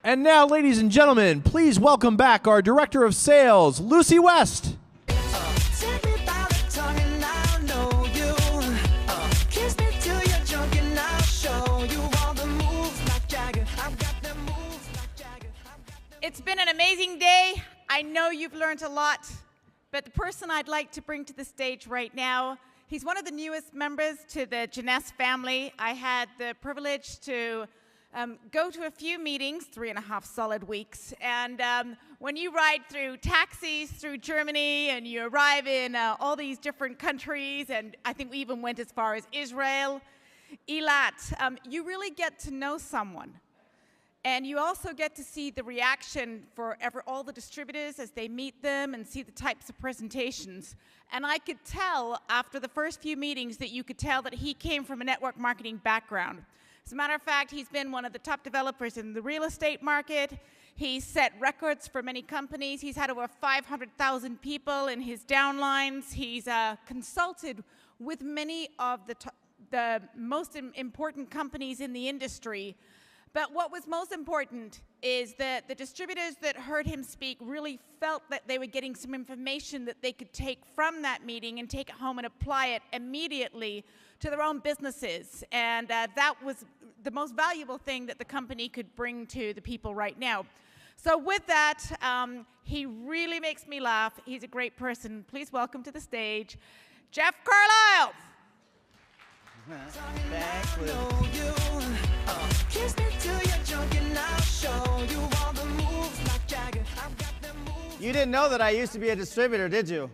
And now, ladies and gentlemen, please welcome back our Director of Sales, Lucy West. It's been an amazing day. I know you've learned a lot, but the person I'd like to bring to the stage right now, he's one of the newest members to the Jeunesse family. I had the privilege to go to a few meetings, 3.5 solid weeks, and when you ride through taxis through Germany and you arrive in all these different countries, and I think we even went as far as Israel, Eilat, you really get to know someone. And you also get to see the reaction for all the distributors as they meet them and see the types of presentations. And I could tell after the first few meetings that you could tell that he came from a network marketing background. As a matter of fact, he's been one of the top developers in the real estate market. He's set records for many companies. He's had over 500,000 people in his downlines. He's consulted with many of the most important companies in the industry. But what was most important is that the distributors that heard him speak really felt that they were getting some information that they could take from that meeting and take it home and apply it immediately to their own businesses. And that was the most valuable thing that the company could bring to the people right now. So with that, he really makes me laugh. He's a great person. Please welcome to the stage, Jeff Carlisle. Thanks, Liz. You didn't know that I used to be a distributor, did you?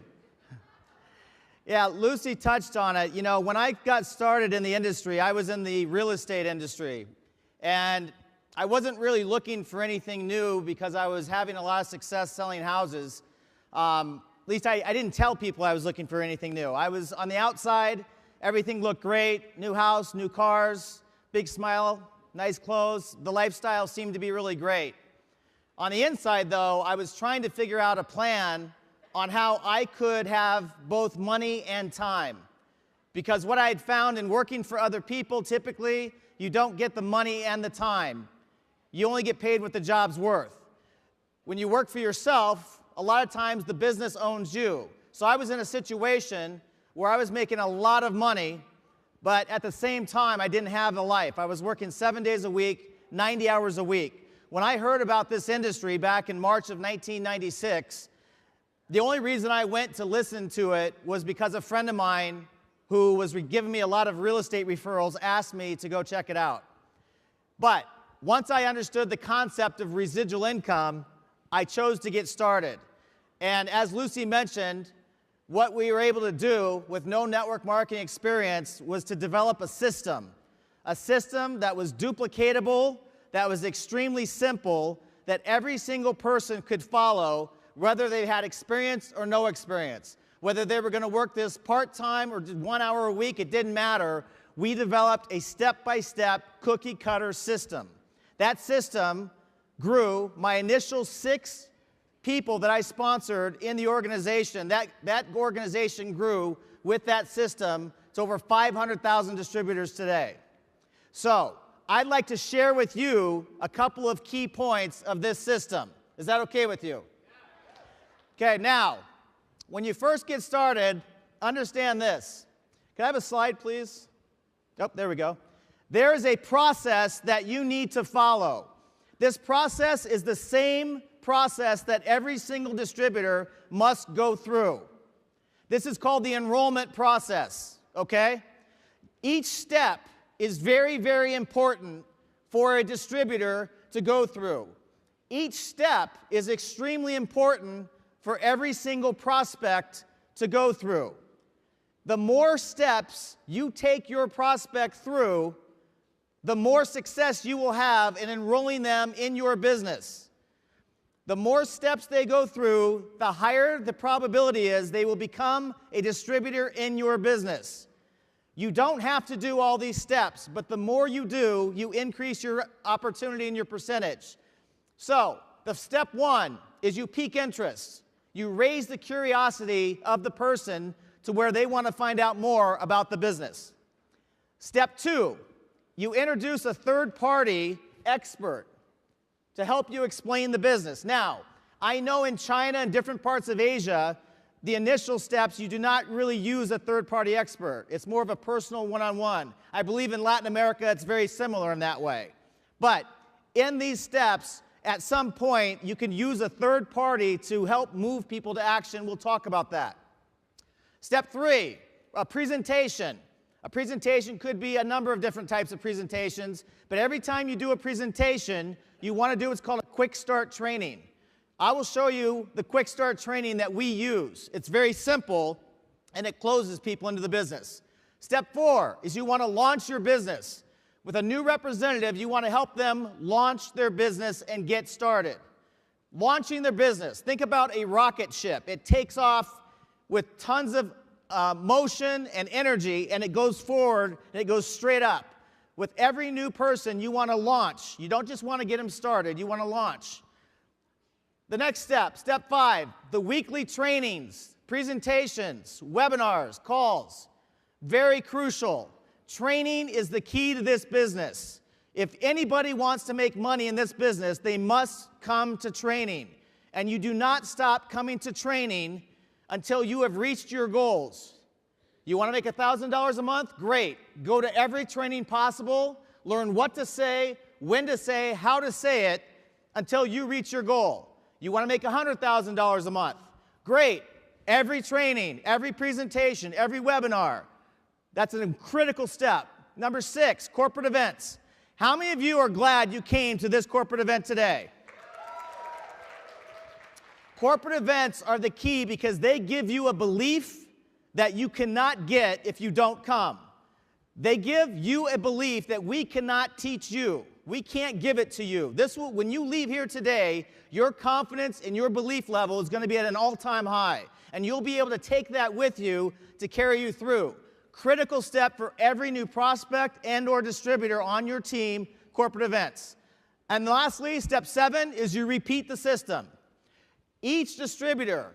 Yeah, Lucy touched on it. You know, when I got started in the industry, I was in the real estate industry. And I wasn't really looking for anything new because I was having a lot of success selling houses. At least I didn't tell people I was looking for anything new. I was on the outside. Everything looked great. New house, new cars, big smile, nice clothes. The lifestyle seemed to be really great. On the inside, though, I was trying to figure out a plan on how I could have both money and time. Because what I had found in working for other people, typically, you don't get the money and the time. You only get paid what the job's worth. When you work for yourself, a lot of times the business owns you. So I was in a situation where I was making a lot of money, but at the same time, I didn't have a life. I was working 7 days a week, 90 hours a week. When I heard about this industry back in March of 1996, the only reason I went to listen to it was because a friend of mine who was giving me a lot of real estate referrals asked me to go check it out. But once I understood the concept of residual income, I chose to get started. And as Lucy mentioned, what we were able to do with no network marketing experience was to develop a system that was duplicatable, that was extremely simple, that every single person could follow, whether they had experience or no experience. Whether they were going to work this part-time or 1 hour a week, it didn't matter. We developed a step-by-step cookie-cutter system. That system grew. My initial 6 people that I sponsored in the organization, that organization grew with that system to over 500,000 distributors today. So I'd like to share with you a couple of key points of this system. Is that okay with you? Okay, now, when you first get started, understand this. Can I have a slide, please? Oh, there we go. There is a process that you need to follow. This process is the same process that every single distributor must go through. This is called the enrollment process, okay? Each step is very, very important for a distributor to go through. Each step is extremely important for every single prospect to go through. The more steps you take your prospect through, the more success you will have in enrolling them in your business. The more steps they go through, the higher the probability is they will become a distributor in your business. You don't have to do all these steps, but the more you do, you increase your opportunity and your percentage. So, the step 1 is you pique interest. You raise the curiosity of the person to where they want to find out more about the business. Step 2, you introduce a third-party expert. to help you explain the business. Now, I know in China and different parts of Asia, the initial steps, you do not really use a third-party expert. It's more of a personal one-on-one. I believe in Latin America, it's very similar in that way. But in these steps, at some point, you can use a third party to help move people to action. We'll talk about that. Step 3, a presentation. A presentation could be a number of different types of presentations, but every time you do a presentation, you want to do what's called a quick start training. I will show you the quick start training that we use. It's very simple, and it closes people into the business. Step 4 is you want to launch your business. With a new representative, you want to help them launch their business and get started. Launching their business. Think about a rocket ship. It takes off with tons of motion and energy, and it goes forward, and it goes straight up. With every new person, you want to launch. You don't just want to get them started. You want to launch. The next step, step 5, the weekly trainings, presentations, webinars, calls. Very crucial. Training is the key to this business. If anybody wants to make money in this business, they must come to training. And you do not stop coming to training until you have reached your goals. You want to make $1,000 a month? Great. Go to every training possible, learn what to say, when to say, how to say it, until you reach your goal. You want to make $100,000 a month? Great. Every training, every presentation, every webinar. That's a critical step. Number 6, corporate events. How many of you are glad you came to this corporate event today? Corporate events are the key because they give you a belief that you cannot get if you don't come. They give you a belief that we cannot teach you. We can't give it to you. When you leave here today, your confidence and your belief level is going to be at an all-time high. And you'll be able to take that with you to carry you through. Critical step for every new prospect and or distributor on your team, corporate events. And lastly, step 7 is you repeat the system. Each distributor,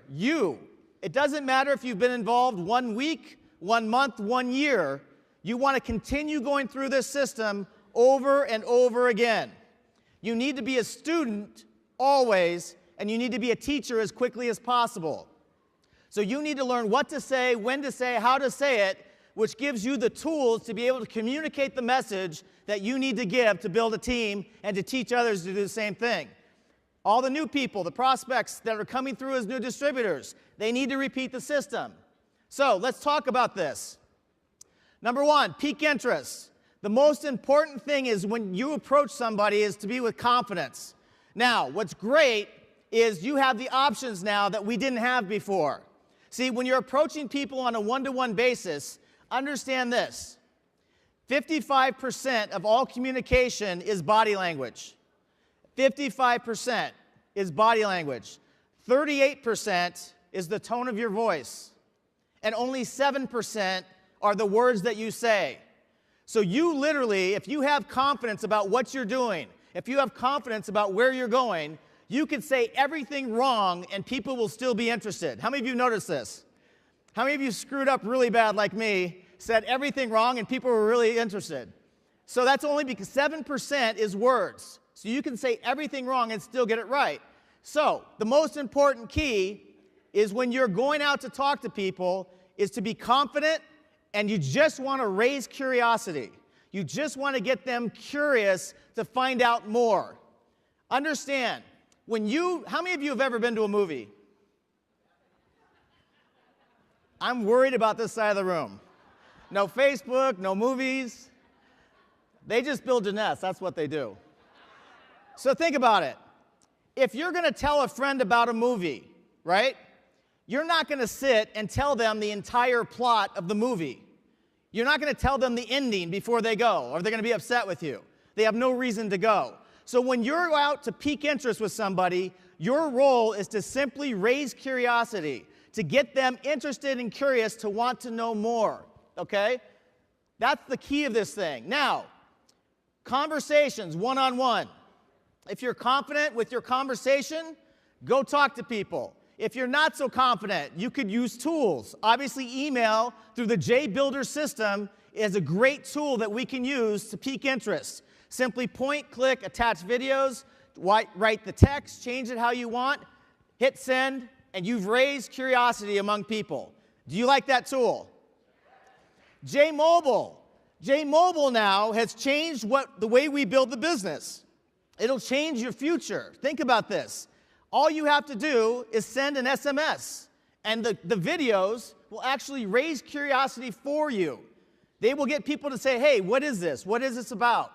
it doesn't matter if you've been involved 1 week, 1 month, 1 year, you want to continue going through this system over and over again. You need to be a student always, and you need to be a teacher as quickly as possible. So you need to learn what to say, when to say, how to say it, which gives you the tools to be able to communicate the message that you need to give to build a team and to teach others to do the same thing. All the new people, the prospects that are coming through as new distributors, they need to repeat the system. So let's talk about this. Number 1, peak interest. The most important thing is when you approach somebody is to be with confidence. Now, what's great is you have the options now that we didn't have before. See, when you're approaching people on a one-to-one basis, understand this. 55% of all communication is body language. 55% is body language. 38% is the tone of your voice. And only 7% are the words that you say. So you literally, if you have confidence about what you're doing, if you have confidence about where you're going, you can say everything wrong and people will still be interested. How many of you noticed this? How many of you screwed up really bad like me, said everything wrong and people were really interested? So that's only because 7% is words. So you can say everything wrong and still get it right. So the most important key is when you're going out to talk to people is to be confident, and you just want to raise curiosity. You just want to get them curious to find out more. Understand, how many of you have ever been to a movie? I'm worried about this side of the room. No Facebook, no movies. They just build Jeunesse, that's what they do. So think about it. If you're going to tell a friend about a movie, right? You're not going to sit and tell them the entire plot of the movie. You're not going to tell them the ending before they go, or they're going to be upset with you. They have no reason to go. So when you're out to pique interest with somebody, your role is to simply raise curiosity, to get them interested and curious to want to know more, okay? That's the key of this thing. Now, conversations, one-on-one. If you're confident with your conversation, go talk to people. If you're not so confident, you could use tools. Obviously, email through the JBuilder system is a great tool that we can use to pique interest. Simply point, click, attach videos, write the text, change it how you want, hit send, and you've raised curiosity among people. Do you like that tool? J-Mobile. J-Mobile now has changed the way we build the business. It'll change your future. Think about this. All you have to do is send an SMS, and the videos will actually raise curiosity for you. They will get people to say, hey, what is this? What is this about?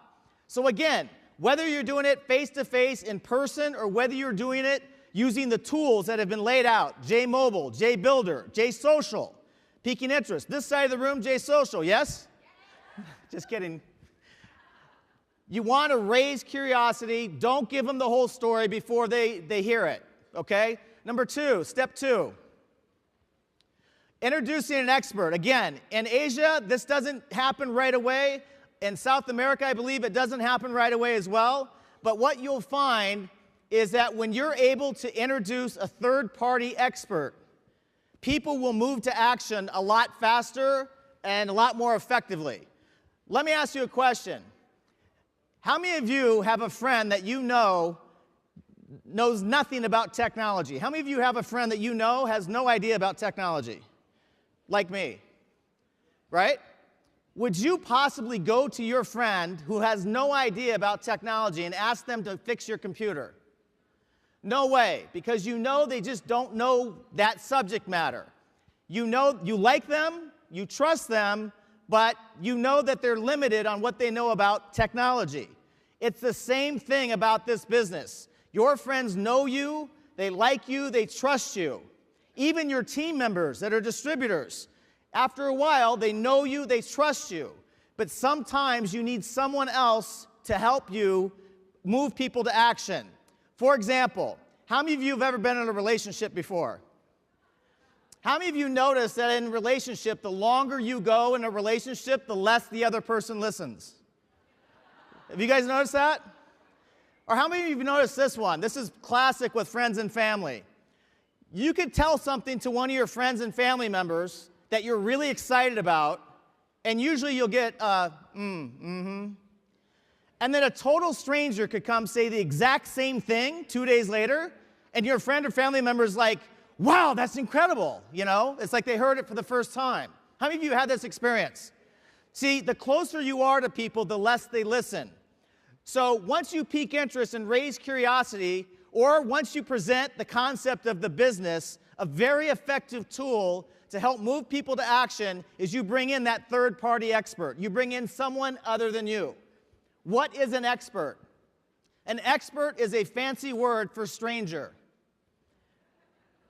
So again, whether you're doing it face-to-face in person or whether you're doing it using the tools that have been laid out, J-Mobile, J-Builder, J-Social, piquing interest. This side of the room, J-Social, yes? Just kidding. You want to raise curiosity. Don't give them the whole story before they hear it, okay? Number two, step two. Introducing an expert. Again, in Asia, this doesn't happen right away. In South America, I believe it doesn't happen right away as well. But what you'll find is that when you're able to introduce a third-party expert, people will move to action a lot faster and a lot more effectively. Let me ask you a question. How many of you have a friend that you know knows nothing about technology? How many of you have a friend that you know has no idea about technology? Like me, right? Would you possibly go to your friend who has no idea about technology and ask them to fix your computer? No way, because you know they just don't know that subject matter. You know you like them, you trust them, but you know that they're limited on what they know about technology. It's the same thing about this business. Your friends know you, they like you, they trust you. Even your team members that are distributors, after a while, they know you, they trust you. But sometimes you need someone else to help you move people to action. For example, how many of you have ever been in a relationship before? How many of you notice that in a relationship, the longer you go in a relationship, the less the other person listens? Have you guys noticed that? Or how many of you have noticed this one? This is classic with friends and family. You could tell something to one of your friends and family members that you're really excited about, and usually you'll get and then a total stranger could come say the exact same thing 2 days later, and your friend or family member is like, wow, that's incredible, you know? It's like they heard it for the first time. How many of you had this experience? See, the closer you are to people, the less they listen. So once you pique interest and raise curiosity, or once you present the concept of the business, a very effective tool to help move people to action is you bring in that third-party expert. You bring in someone other than you. What is an expert? An expert is a fancy word for stranger.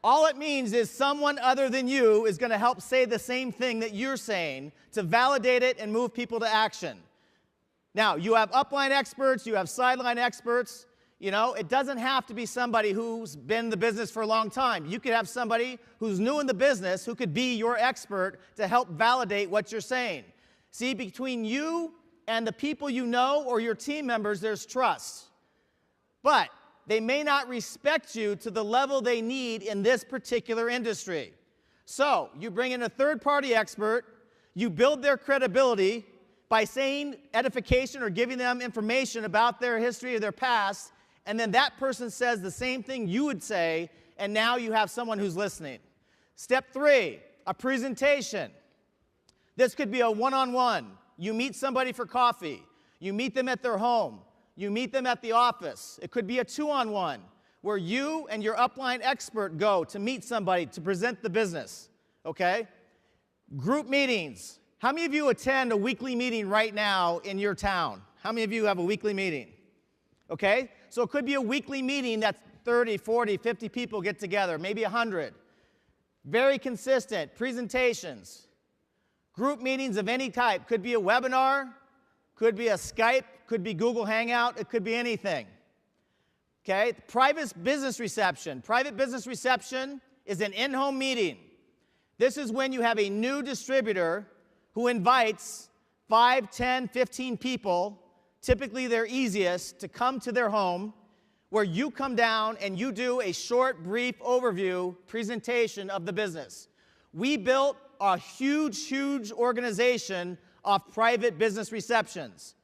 All it means is someone other than you is going to help say the same thing that you're saying to validate it and move people to action. Now, you have upline experts, you have sideline experts. You know, it doesn't have to be somebody who's been in the business for a long time. You could have somebody who's new in the business who could be your expert to help validate what you're saying. See, between you and the people you know or your team members, there's trust. But they may not respect you to the level they need in this particular industry. So you bring in a third-party expert, you build their credibility by saying edification or giving them information about their history or their past, and then that person says the same thing you would say, and now you have someone who's listening. Step 3, a presentation. This could be a one-on-one. You meet somebody for coffee. You meet them at their home. You meet them at the office. It could be a 2-on-1 where you and your upline expert go to meet somebody to present the business, okay? Group meetings. How many of you attend a weekly meeting right now in your town? How many of you have a weekly meeting? Okay? So it could be a weekly meeting that 30, 40, 50 people get together, maybe 100. Very consistent presentations. Group meetings of any type. Could be a webinar, could be a Skype, could be Google Hangout, it could be anything. Okay? Private business reception. Private business reception is an in-home meeting. This is when you have a new distributor who invites 5, 10, 15 people, typically their easiest, to come to their home, where you come down and you do a short, brief overview presentation of the business. We built a huge, huge organization of private business receptions.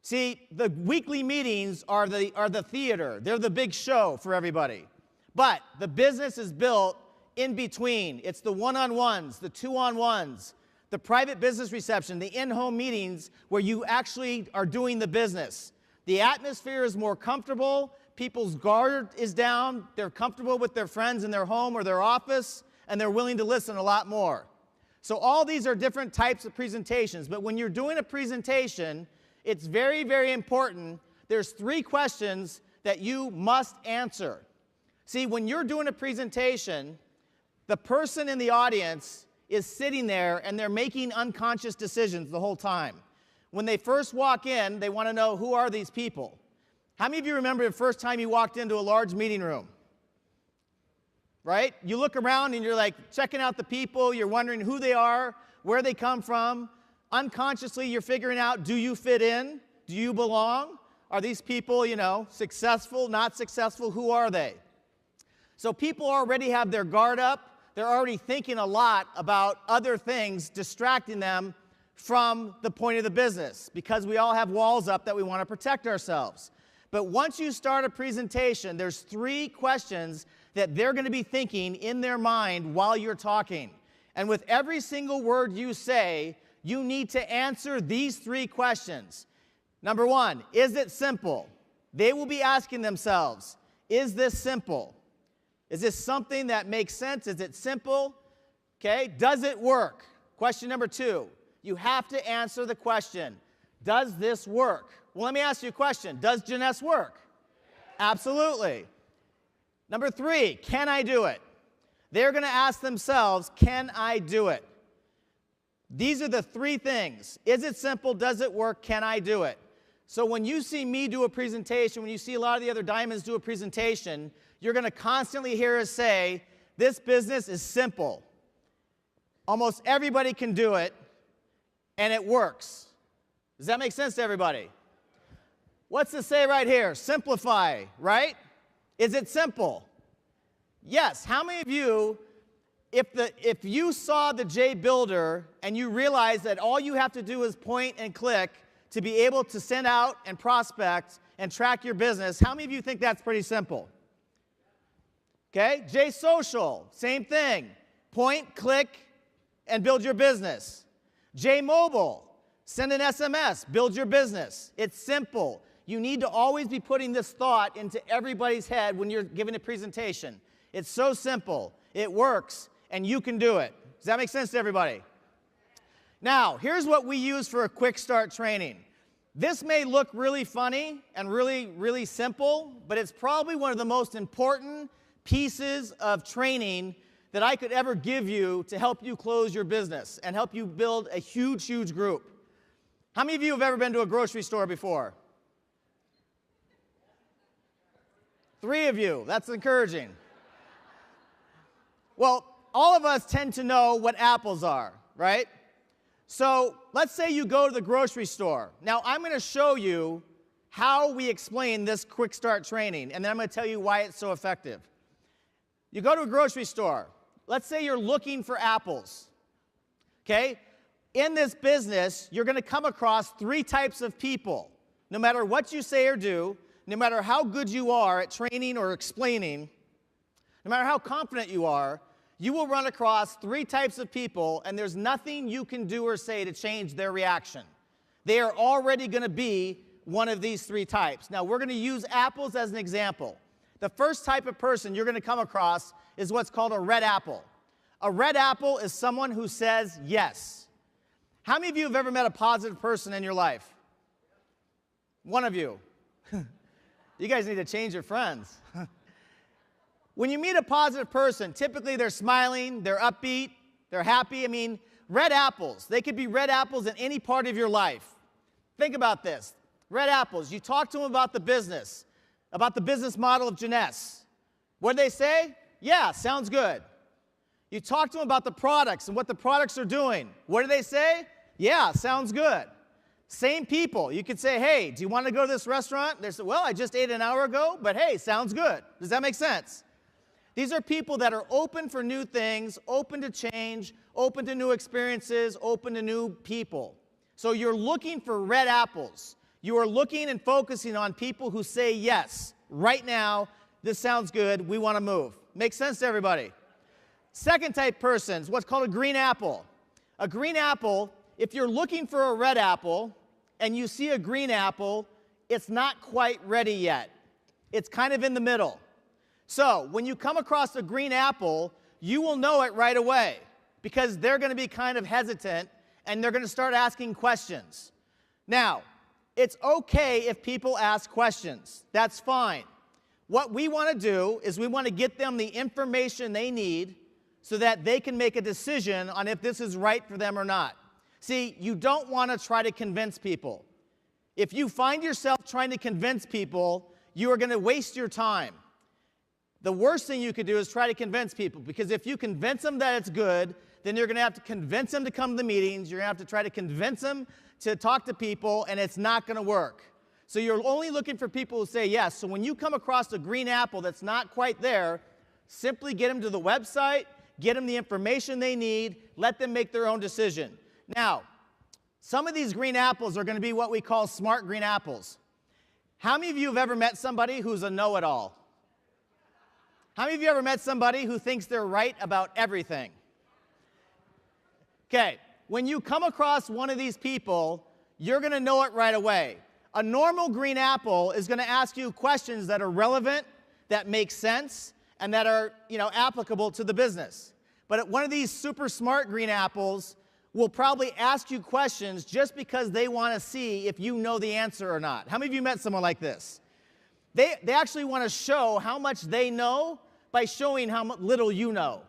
See, the weekly meetings are the theater. They're the big show for everybody. But the business is built in between. It's the one-on-ones, the two-on-ones, the private business reception, the in-home meetings where you actually are doing the business. The atmosphere is more comfortable. People's guard is down. They're comfortable with their friends in their home or their office, and they're willing to listen a lot more. So all these are different types of presentations. But when you're doing a presentation, it's very, very important. There's 3 questions that you must answer. See, when you're doing a presentation, the person in the audience is sitting there and they're making unconscious decisions the whole time. When they first walk in, they want to know, who are these people? How many of you remember the first time you walked into a large meeting room? Right? You look around and you're like checking out the people, you're wondering who they are, where they come from. Unconsciously, you're figuring out, do you fit in? Do you belong? Are these people, successful, not successful? Who are they? So people already have their guard up. They're already thinking a lot about other things, distracting them from the point of the business, because we all have walls up that we want to protect ourselves. But once you start a presentation, there's 3 questions that they're going to be thinking in their mind while you're talking. And with every single word you say, you need to answer these 3 questions. Number 1, is it simple? They will be asking themselves, is this simple? Is this something that makes sense? Is it simple? Okay, does it work? Question number 2, you have to answer the question, does this work? Well, let me ask you a question. Does Jeunesse work? Absolutely. Number 3, can I do it? They're going to ask themselves, can I do it? These are the 3 things. Is it simple? Does it work? Can I do it? So when you see me do a presentation, when you see a lot of the other diamonds do a presentation, you're going to constantly hear us say, this business is simple. Almost everybody can do it, and it works. Does that make sense to everybody? What's to say right here? Simplify, right? Is it simple? Yes. How many of you, if you saw the J Builder and you realize that all you have to do is point and click to be able to send out and prospect and track your business, how many of you think that's pretty simple? Okay, J Social, same thing. Point, click, and build your business. J Mobile, send an SMS, build your business. It's simple. You need to always be putting this thought into everybody's head when you're giving a presentation. It's so simple. It works, and you can do it. Does that make sense to everybody? Now, here's what we use for a quick start training. This may look really funny and really, really simple, but it's probably one of the most important pieces of training that I could ever give you to help you close your business and help you build a huge, huge group. How many of you have ever been to a grocery store before? 3 of you. That's encouraging. Well, all of us tend to know what apples are, right? So let's say you go to the grocery store. Now, I'm going to show you how we explain this quick start training, and then I'm going to tell you why it's so effective. You go to a grocery store. Let's say you're looking for apples, okay? In this business, you're going to come across 3 types of people. No matter what you say or do, no matter how good you are at training or explaining, no matter how confident you are, you will run across 3 types of people, and there's nothing you can do or say to change their reaction. They are already going to be one of these 3 types. Now, we're going to use apples as an example. The first type of person you're going to come across is what's called a red apple. A red apple is someone who says yes. How many of you have ever met a positive person in your life? One of you. You guys need to change your friends. When you meet a positive person, typically they're smiling, they're upbeat, they're happy. I mean, red apples. They could be red apples in any part of your life. Think about this. Red apples. You talk to them about the business model of Jeunesse. What do they say? Yeah, sounds good. You talk to them about the products and what the products are doing. What do they say? Yeah, sounds good. Same people. You could say, hey, do you want to go to this restaurant? They say, well, I just ate an hour ago, but hey, sounds good. Does that make sense? These are people that are open for new things, open to change, open to new experiences, open to new people. So you're looking for red apples. You are looking and focusing on people who say yes. Right now, this sounds good, we want to move. Makes sense to everybody? Second type person is what's called a green apple. A green apple, if you're looking for a red apple and you see a green apple, it's not quite ready yet. It's kind of in the middle. So when you come across a green apple, you will know it right away because they're going to be kind of hesitant and they're going to start asking questions. Now, it's okay if people ask questions. That's fine. What we want to do is we want to get them the information they need so that they can make a decision on if this is right for them or not. See, you don't want to try to convince people. If you find yourself trying to convince people, you are going to waste your time. The worst thing you could do is try to convince people, because if you convince them that it's good, then you're going to have to convince them to come to the meetings, you're going to have to try to convince them to talk to people, and it's not going to work. So you're only looking for people who say yes. So when you come across a green apple that's not quite there, simply get them to the website, get them the information they need, let them make their own decision. Now, some of these green apples are going to be what we call smart green apples. How many of you have ever met somebody who's a know-it-all? How many of you ever met somebody who thinks they're right about everything? Okay, when you come across one of these people, you're going to know it right away. A normal green apple is going to ask you questions that are relevant, that make sense, and that are, applicable to the business. But one of these super smart green apples will probably ask you questions just because they want to see if you know the answer or not. How many of you met someone like this? They actually want to show how much they know by showing how little you know.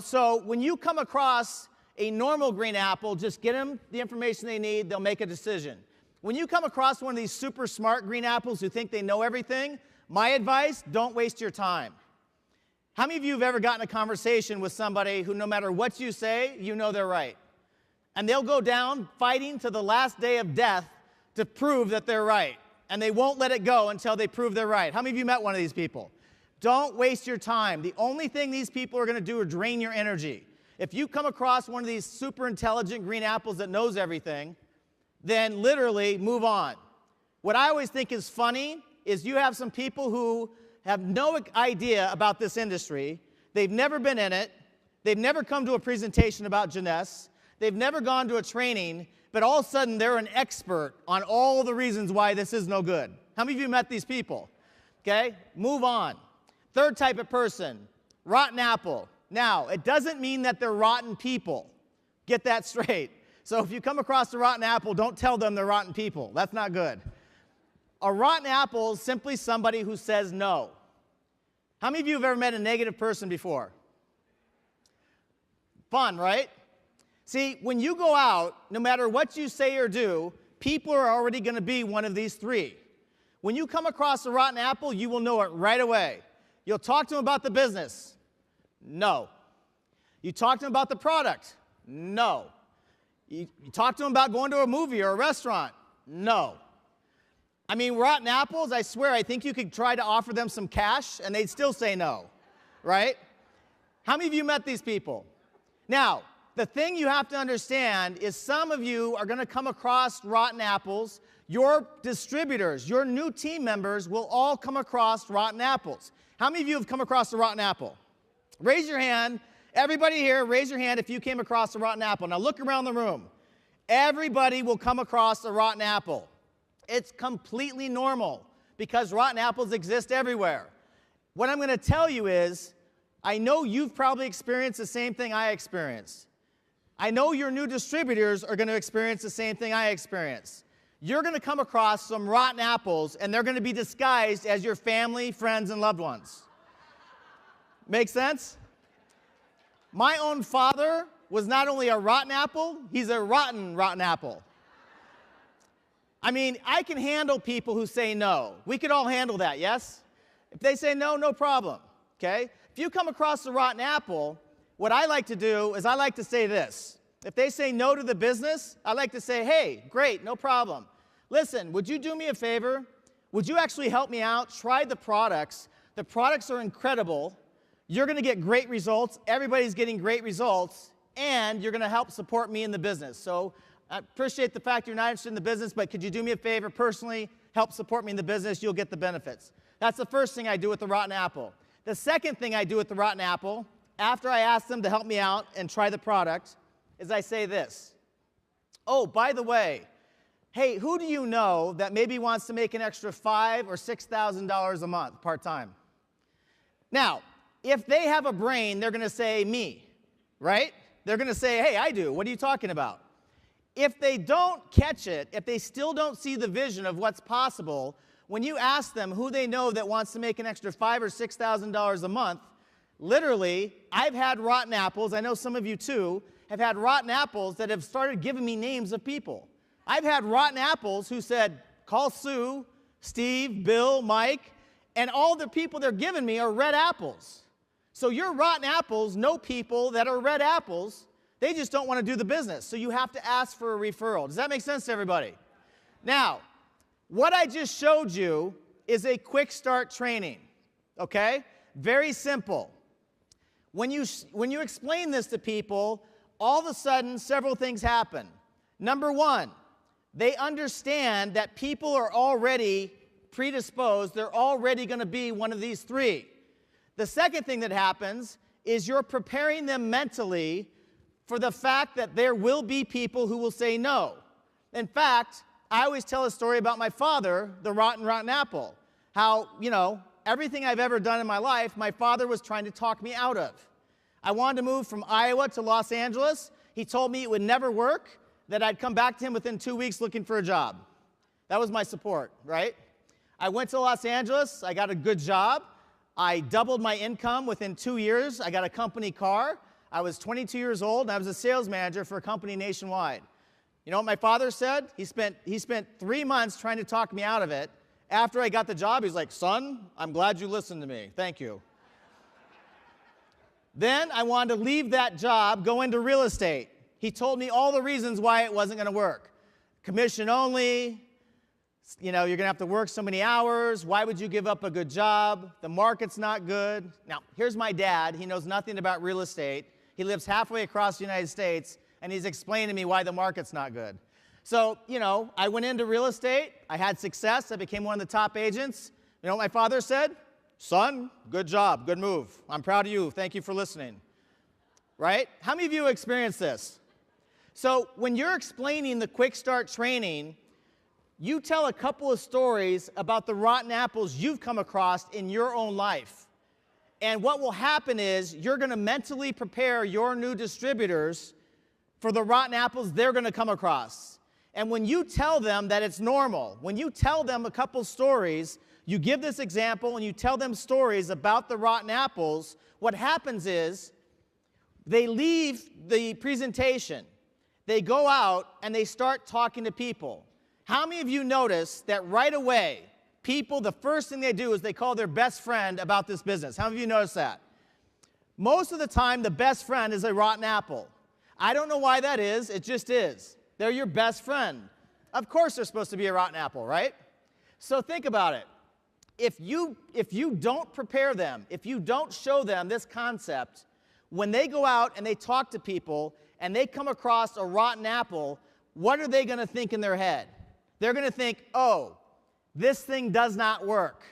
So when you come across a normal green apple, just get them the information they need, they'll make a decision. When you come across one of these super smart green apples who think they know everything, my advice, don't waste your time. How many of you have ever gotten a conversation with somebody who no matter what you say, you know they're right? And they'll go down fighting to the last day of death to prove that they're right. And they won't let it go until they prove they're right. How many of you met one of these people? Don't waste your time. The only thing these people are going to do is drain your energy. If you come across one of these super intelligent green apples that knows everything, then literally move on. What I always think is funny is you have some people who have no idea about this industry. They've never been in it. They've never come to a presentation about Jeunesse. They've never gone to a training, but all of a sudden they're an expert on all the reasons why this is no good. How many of you met these people? Okay, move on. Third type of person, rotten apple. Now, it doesn't mean that they're rotten people. Get that straight. So if you come across a rotten apple, don't tell them they're rotten people. That's not good. A rotten apple is simply somebody who says no. How many of you have ever met a negative person before? Fun, right? See, when you go out, no matter what you say or do, people are already going to be one of these three. When you come across a rotten apple, you will know it right away. You'll talk to them about the business. No. You talk to them about the product. No. You talk to them about going to a movie or a restaurant. No. I mean, rotten apples, I swear, I think you could try to offer them some cash and they'd still say no, right? How many of you met these people? Now, the thing you have to understand is some of you are going to come across rotten apples. Your distributors, your new team members will all come across rotten apples. How many of you have come across a rotten apple? Raise your hand. Everybody here, raise your hand if you came across a rotten apple. Now look around the room. Everybody will come across a rotten apple. It's completely normal because rotten apples exist everywhere. What I'm going to tell you is, I know you've probably experienced the same thing I experienced. I know your new distributors are going to experience the same thing I experienced. You're going to come across some rotten apples, and they're going to be disguised as your family, friends, and loved ones. Make sense? My own father was not only a rotten apple, he's a rotten apple. I mean, I can handle people who say no. We could all handle that, yes? If they say no, no problem, okay? If you come across a rotten apple, what I like to do is I like to say this. If they say no to the business, I like to say, hey, great, no problem. Listen, would you do me a favor? Would you actually help me out? Try the products. The products are incredible. You're going to get great results. Everybody's getting great results. And you're going to help support me in the business. So I appreciate the fact you're not interested in the business, but could you do me a favor personally, help support me in the business? You'll get the benefits. That's the first thing I do with the rotten apple. The second thing I do with the rotten apple, after I ask them to help me out and try the product, is I say this. Oh, by the way, hey, who do you know that maybe wants to make an extra $5,000 or $6,000 a month part-time? Now, if they have a brain, they're going to say me, right? They're going to say, hey, I do. What are you talking about? If they don't catch it, if they still don't see the vision of what's possible, when you ask them who they know that wants to make an extra $5,000 or $6,000 a month, literally, I've had rotten apples, I know some of you too, have had rotten apples that have started giving me names of people. I've had rotten apples who said, call Sue, Steve, Bill, Mike, and all the people they're giving me are red apples. So your rotten apples know people that are red apples. They just don't want to do the business. So you have to ask for a referral. Does that make sense to everybody? Now, what I just showed you is a quick start training, okay? Very simple. When you explain this to people, all of a sudden, several things happen. Number one, they understand that people are already predisposed. They're already going to be one of these three. The second thing that happens is you're preparing them mentally for the fact that there will be people who will say no. In fact, I always tell a story about my father, the rotten apple. How, everything I've ever done in my life, my father was trying to talk me out of. I wanted to move from Iowa to Los Angeles. He told me it would never work, that I'd come back to him within 2 weeks looking for a job. That was my support, right? I went to Los Angeles. I got a good job. I doubled my income within 2 years. I got a company car. I was 22 years old, and I was a sales manager for a company nationwide. You know what my father said? He spent 3 months trying to talk me out of it. After I got the job, he's like, son, I'm glad you listened to me. Thank you. Then I wanted to leave that job, go into real estate. He told me all the reasons why it wasn't going to work. Commission only, you're going to have to work so many hours. Why would you give up a good job? The market's not good. Now, here's my dad. He knows nothing about real estate. He lives halfway across the United States, and he's explaining to me why the market's not good. So, I went into real estate. I had success. I became one of the top agents. You know what my father said? Son, good job, good move. I'm proud of you. Thank you for listening. Right? How many of you experienced this? So when you're explaining the quick start training, you tell a couple of stories about the rotten apples you've come across in your own life. And what will happen is you're going to mentally prepare your new distributors for the rotten apples they're going to come across. And when you tell them that it's normal, when you tell them a couple stories, you give this example and you tell them stories about the rotten apples, what happens is they leave the presentation. They go out and they start talking to people. How many of you notice that right away, people, the first thing they do is they call their best friend about this business? How many of you notice that? Most of the time, the best friend is a rotten apple. I don't know why that is. It just is. They're your best friend. Of course they're supposed to be a rotten apple, right? So think about it. If you don't prepare them, if you don't show them this concept, when they go out and they talk to people and they come across a rotten apple, what are they going to think in their head? They're going to think, oh, this thing does not work.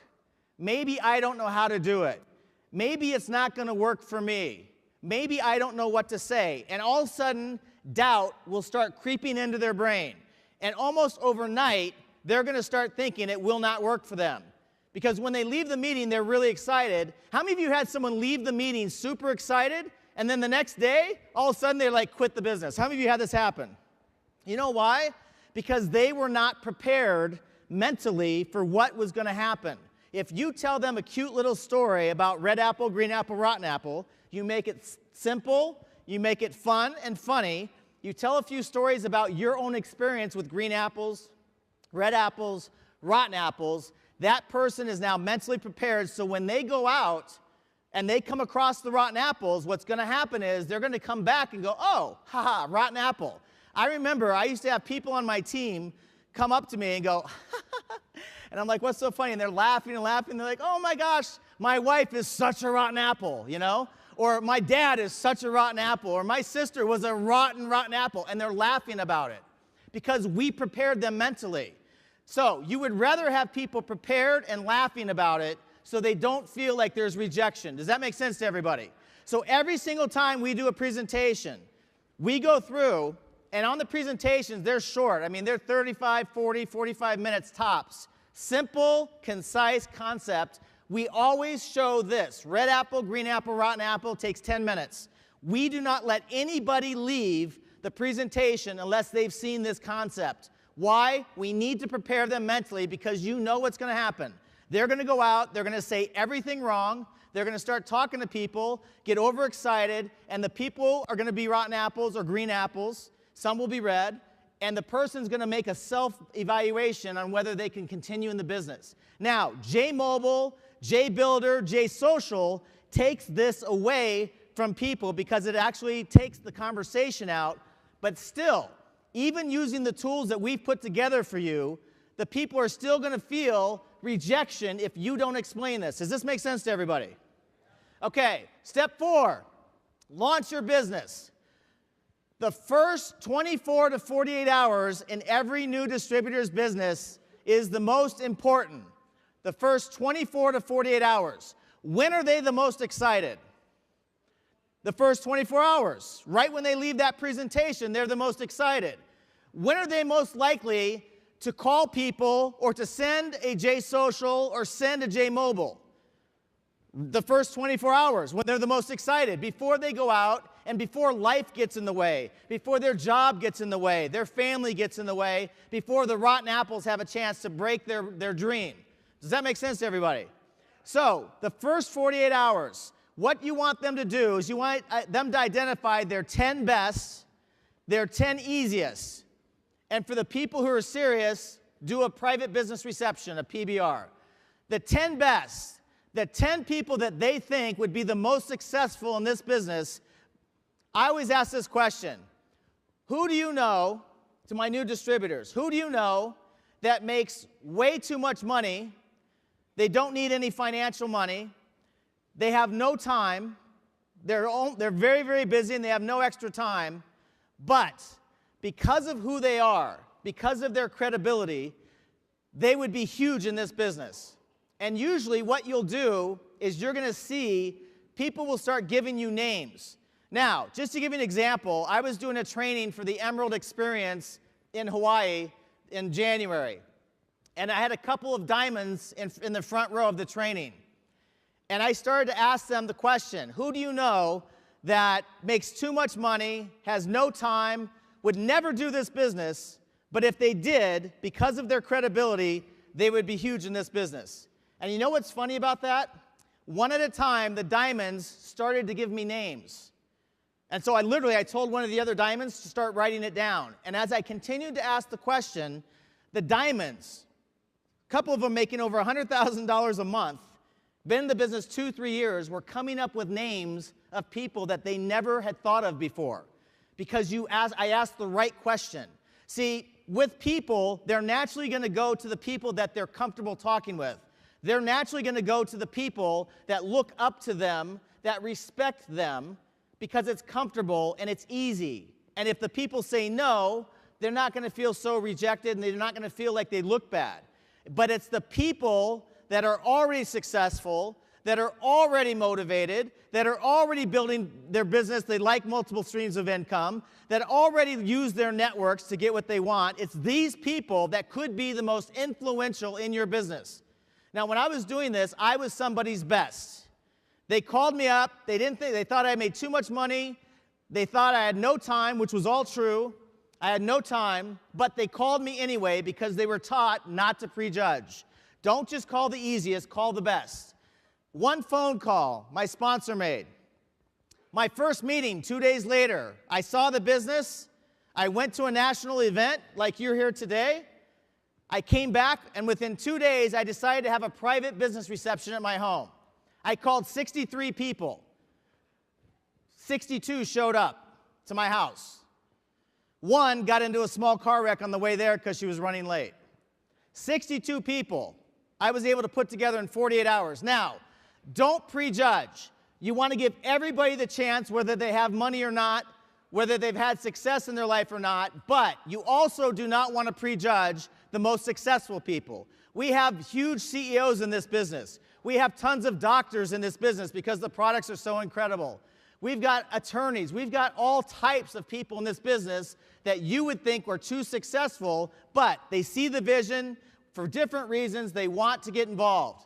Maybe I don't know how to do it. Maybe it's not going to work for me. Maybe I don't know what to say. And all of a sudden, doubt will start creeping into their brain. And almost overnight, they're going to start thinking it will not work for them. Because when they leave the meeting, they're really excited. How many of you had someone leave the meeting super excited, and then the next day, all of a sudden, they quit the business? How many of you had this happen? You know why? Because they were not prepared mentally for what was going to happen. If you tell them a cute little story about red apple, green apple, rotten apple, you make it simple, you make it fun and funny, you tell a few stories about your own experience with green apples, red apples, rotten apples, that person is now mentally prepared, so when they go out and they come across the rotten apples, what's going to happen is they're going to come back and go, oh, haha, rotten apple. I remember I used to have people on my team come up to me and go, and I'm like, what's so funny? And they're laughing and laughing. They're like, oh my gosh, my wife is such a rotten apple, Or my dad is such a rotten apple. Or my sister was a rotten apple. And they're laughing about it. because we prepared them mentally. So you would rather have people prepared and laughing about it so they don't feel like there's rejection. Does that make sense to everybody? So every single time we do a presentation, we go through, and on the presentations, they're short. I mean, they're 35, 40, 45 minutes tops. Simple, concise concept. We always show this. Red apple, green apple, rotten apple takes 10 minutes. We do not let anybody leave the presentation unless they've seen this concept. Why? We need to prepare them mentally because you know what's going to happen. They're going to go out, they're going to say everything wrong, they're going to start talking to people, get overexcited, and the people are going to be rotten apples or green apples. Some will be red, and the person's going to make a self-evaluation on whether they can continue in the business. Now, J-Mobile, J-Builder, J-Social takes this away from people because it actually takes the conversation out, but still, even using the tools that we've put together for you, the people are still going to feel rejection if you don't explain this. Does this make sense to everybody? Okay, step 4, launch your business. The first 24 to 48 hours in every new distributor's business is the most important. The first 24 to 48 hours. When are they the most excited? The first 24 hours. Right when they leave that presentation, they're the most excited. When are they most likely to call people or to send a J-Social or send a J-Mobile? The first 24 hours, when they're the most excited, before they go out and before life gets in the way, before their job gets in the way, their family gets in the way, before the rotten apples have a chance to break their dream. Does that make sense to everybody? So, the first 48 hours, what you want them to do is you want them to identify their 10 best, their 10 easiest. And for the people who are serious, do a private business reception, a PBR. The 10 best, the 10 people that they think would be the most successful in this business, I always ask this question. Who do you know, to my new distributors, who do you know that makes way too much money, they don't need any financial money, they have no time, they're very, very busy and they have no extra time, but because of who they are, because of their credibility, they would be huge in this business. And usually what you'll do is you're going to see people will start giving you names. Now, just to give you an example, I was doing a training for the Emerald Experience in Hawaii in January. And I had a couple of diamonds in the front row of the training. And I started to ask them the question, who do you know that makes too much money, has no time, would never do this business, but if they did, because of their credibility, they would be huge in this business. And you know what's funny about that? One at a time, the diamonds started to give me names. And so I told one of the other diamonds to start writing it down. And as I continued to ask the question, the diamonds, a couple of them making over $100,000 a month, been in the business 2-3 years, were coming up with names of people that they never had thought of before. Because I asked the right question. See, with people, they're naturally going to go to the people that they're comfortable talking with. They're naturally going to go to the people that look up to them, that respect them, because it's comfortable and it's easy. And if the people say no, they're not going to feel so rejected and they're not going to feel like they look bad. But it's the people that are already successful, that are already motivated, that are already building their business, they like multiple streams of income, that already use their networks to get what they want. It's these people that could be the most influential in your business. Now, when I was doing this, I was somebody's best. They called me up, they thought I made too much money, they thought I had no time, which was all true. I had no time, but they called me anyway because they were taught not to prejudge. Don't just call the easiest, call the best. One phone call my sponsor made. My first meeting 2 days later, I saw the business. I went to a national event like you're here today. I came back, and within 2 days, I decided to have a private business reception at my home. I called 63 people. 62 showed up to my house. One got into a small car wreck on the way there because she was running late. 62 people I was able to put together in 48 hours. Now, don't prejudge. You want to give everybody the chance, whether they have money or not, whether they've had success in their life or not, but you also do not want to prejudge the most successful people. We have huge CEOs in this business. We have tons of doctors in this business because the products are so incredible. We've got attorneys. We've got all types of people in this business that you would think were too successful, but they see the vision for different reasons. They want to get involved.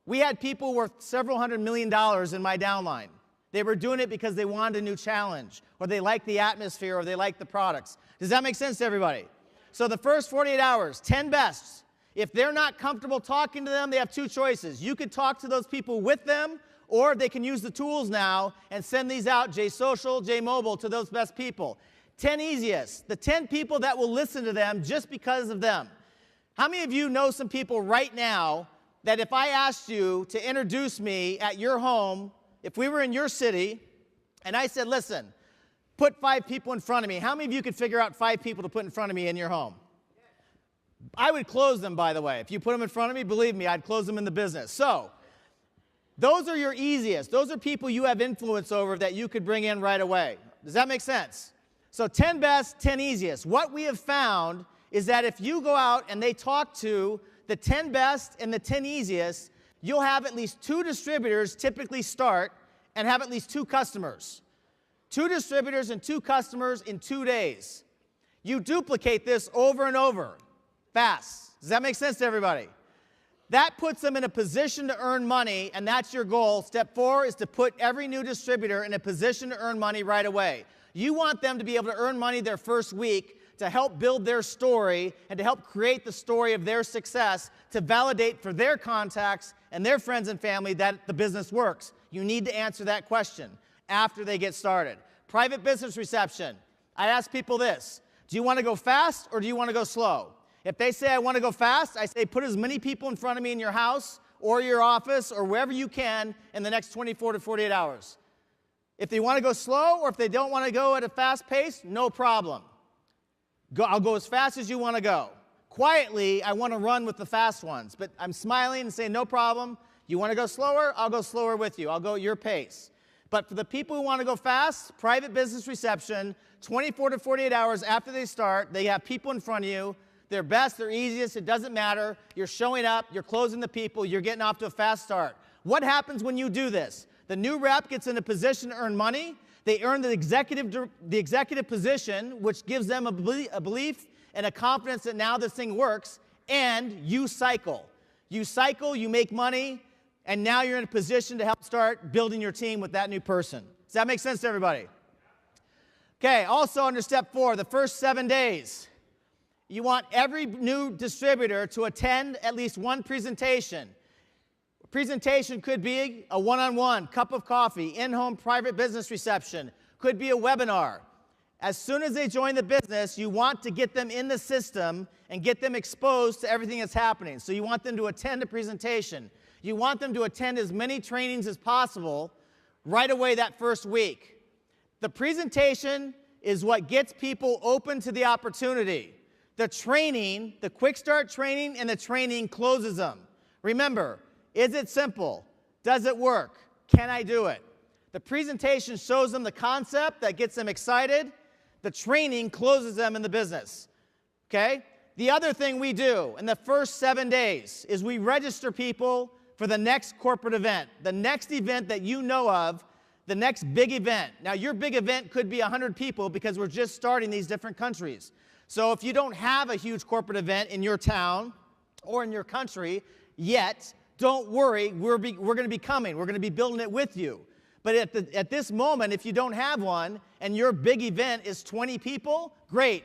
We had people worth several $100 million in my downline. They were doing it because they wanted a new challenge, or they liked the atmosphere, or they liked the products. Does that make sense to everybody? So the first 48 hours, 10 bests. If they're not comfortable talking to them, they have two choices. You could talk to those people with them, or they can use the tools now and send these out, JSocial, JMobile, to those best people. 10 easiest, the 10 people that will listen to them just because of them. How many of you know some people right now that if I asked you to introduce me at your home, if we were in your city, and I said, listen, put 5 people in front of me, how many of you could figure out 5 people to put in front of me in your home? I would close them, by the way. If you put them in front of me, believe me, I'd close them in the business. So, those are your easiest. Those are people you have influence over that you could bring in right away. Does that make sense? So 10 best, 10 easiest. What we have found is that if you go out and they talk to the 10 best and the 10 easiest, you'll have at least 2 distributors typically start and have at least 2 customers. 2 distributors and 2 customers in 2 days. You duplicate this over and over, fast. Does that make sense to everybody? That puts them in a position to earn money, and that's your goal. Step 4 is to put every new distributor in a position to earn money right away. You want them to be able to earn money their first week to help build their story and to help create the story of their success to validate for their contacts and their friends and family that the business works. You need to answer that question after they get started. Private business reception. I ask people this: do you want to go fast or do you want to go slow? If they say, I want to go fast, I say, put as many people in front of me in your house or your office or wherever you can in the next 24 to 48 hours. If they want to go slow or if they don't want to go at a fast pace, no problem. I'll go as fast as you want to go. Quietly, I want to run with the fast ones, but I'm smiling and saying, no problem. You want to go slower? I'll go slower with you. I'll go at your pace. But for the people who want to go fast, private business reception, 24 to 48 hours after they start, they have people in front of you. They're best, they're easiest, it doesn't matter. You're showing up, you're closing the people, you're getting off to a fast start. What happens when you do this? The new rep gets in a position to earn money. They earn the executive position, which gives them a belief and a confidence that now this thing works, and you cycle. You cycle, you make money, and now you're in a position to help start building your team with that new person. Does that make sense to everybody? Okay, also under step 4, the first 7 days. You want every new distributor to attend at least one presentation. A presentation could be a one-on-one, cup of coffee, in-home private business reception, could be a webinar. As soon as they join the business, you want to get them in the system and get them exposed to everything that's happening. So you want them to attend a presentation. You want them to attend as many trainings as possible right away that first week. The presentation is what gets people open to the opportunity. The training, the quick start training and the training closes them. Remember, is it simple? Does it work? Can I do it? The presentation shows them the concept that gets them excited. The training closes them in the business. Okay? The other thing we do in the first 7 days is we register people for the next corporate event, the next event that you know of, the next big event. Now, your big event could be 100 people because we're just starting these different countries. So if you don't have a huge corporate event in your town or in your country yet, don't worry, we're going to be coming. We're going to be building it with you. But at this moment, if you don't have one and your big event is 20 people, great.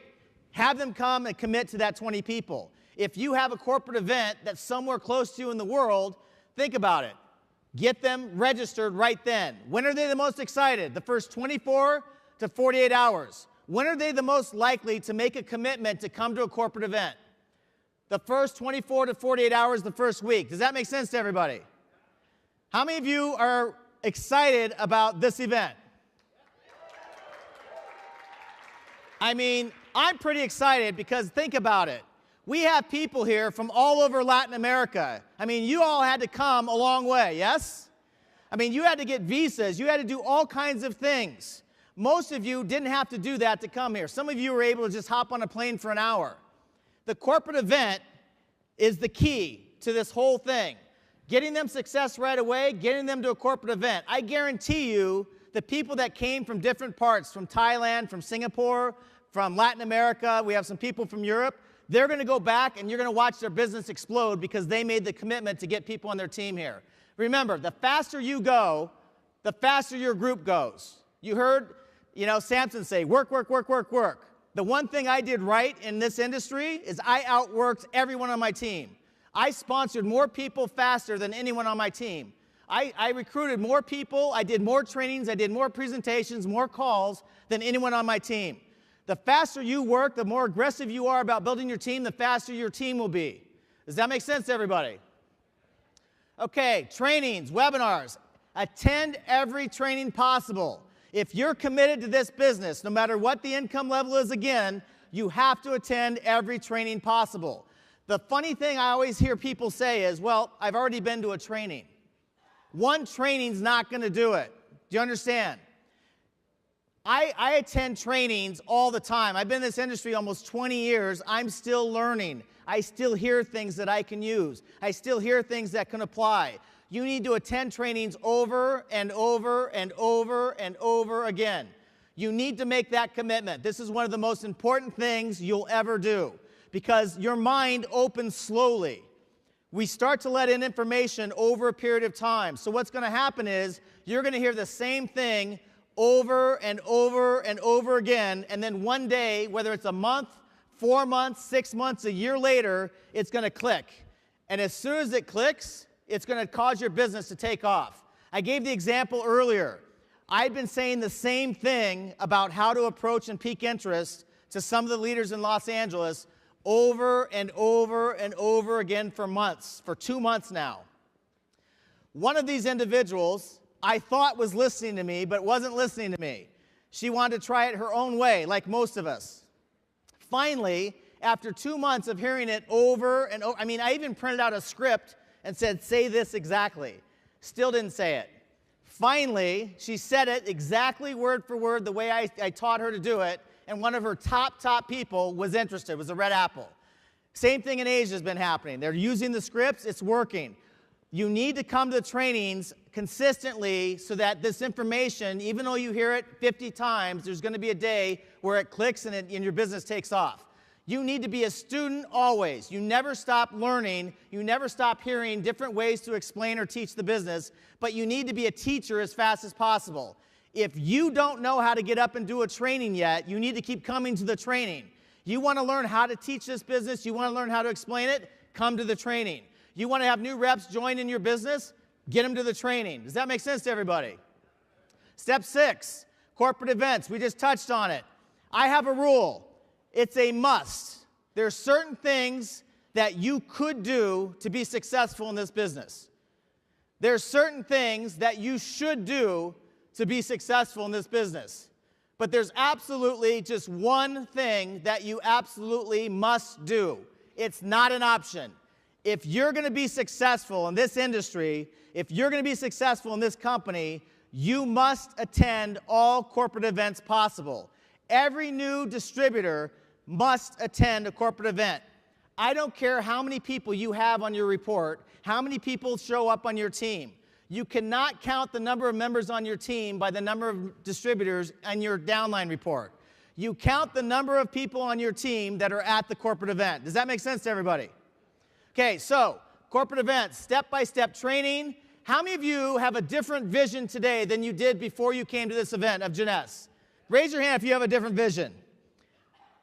Have them come and commit to that 20 people. If you have a corporate event that's somewhere close to you in the world, think about it. Get them registered right then. When are they the most excited? The first 24 to 48 hours. When are they the most likely to make a commitment to come to a corporate event? The first 24 to 48 hours the first week. Does that make sense to everybody? How many of you are excited about this event? I mean, I'm pretty excited because think about it. We have people here from all over Latin America. I mean, you all had to come a long way, yes? I mean, you had to get visas. You had to do all kinds of things. Most of you didn't have to do that to come here. Some of you were able to just hop on a plane for an hour. The corporate event is the key to this whole thing. Getting them success right away, getting them to a corporate event. I guarantee you the people that came from different parts, from Thailand, from Singapore, from Latin America, we have some people from Europe, they're going to go back and you're going to watch their business explode because they made the commitment to get people on their team here. Remember, the faster you go, the faster your group goes. You heard, Samson say, work, work, work, work, work. The one thing I did right in this industry is I outworked everyone on my team. I sponsored more people faster than anyone on my team. I recruited more people, I did more trainings, I did more presentations, more calls than anyone on my team. The faster you work, the more aggressive you are about building your team, the faster your team will be. Does that make sense to everybody? Okay, trainings, webinars. Attend every training possible. If you're committed to this business, no matter what the income level is again, you have to attend every training possible. The funny thing I always hear people say is, well, I've already been to a training. One training's not going to do it. Do you understand? I attend trainings all the time. I've been in this industry almost 20 years. I'm still learning. I still hear things that I can use. I still hear things that can apply. You need to attend trainings over and over and over and over again. You need to make that commitment. This is one of the most important things you'll ever do because your mind opens slowly. We start to let in information over a period of time. So what's going to happen is you're going to hear the same thing over and over and over again, and then one day, whether it's a month, 4 months, 6 months, a year later, it's going to click. And as soon as it clicks, it's going to cause your business to take off. I gave the example earlier. I've been saying the same thing about how to approach and peak interest to some of the leaders in Los Angeles over and over and over again for months, for 2 months now. One of these individuals I thought was listening to me, but wasn't listening to me. She wanted to try it her own way, like most of us. Finally, after 2 months of hearing it over and over, I even printed out a script and said, say this exactly. Still didn't say it. Finally, she said it exactly word for word the way I taught her to do it, and one of her top people was interested, was a red apple. Same thing in Asia has been happening. They're using the scripts, it's working. You need to come to the trainings consistently so that this information, even though you hear it 50 times, there's going to be a day where it clicks and your business takes off. You need to be a student always. You never stop learning. You never stop hearing different ways to explain or teach the business, but you need to be a teacher as fast as possible. If you don't know how to get up and do a training yet, you need to keep coming to the training. You want to learn how to teach this business, you want to learn how to explain it, come to the training. You want to have new reps join in your business, get them to the training. Does that make sense to everybody? Step 6, corporate events. We just touched on it. I have a rule. It's a must. There are certain things that you could do to be successful in this business. There are certain things that you should do to be successful in this business. But there's absolutely just one thing that you absolutely must do. It's not an option. If you're going to be successful in this industry, if you're going to be successful in this company, you must attend all corporate events possible. Every new distributor must attend a corporate event. I don't care how many people you have on your report, how many people show up on your team. You cannot count the number of members on your team by the number of distributors on your downline report. You count the number of people on your team that are at the corporate event. Does that make sense to everybody? Okay, so corporate events, step-by-step training. How many of you have a different vision today than you did before you came to this event of Jeunesse? Raise your hand if you have a different vision.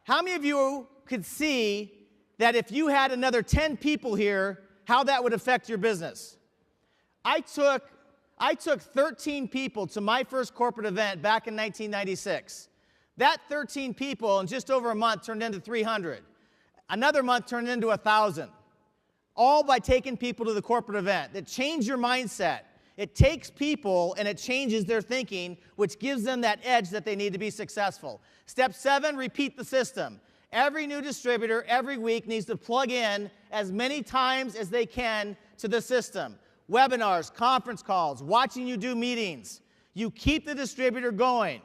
How many of you could see that if you had another 10 people here, how that would affect your business? I took 13 people to my first corporate event back in 1996. That 13 people in just over a month turned into 300. Another month turned into 1,000. All by taking people to the corporate event. That changed your mindset. It takes people and it changes their thinking, which gives them that edge that they need to be successful. Step 7, repeat the system. Every new distributor every week needs to plug in as many times as they can to the system. Webinars, conference calls, watching you do meetings. You keep the distributor going.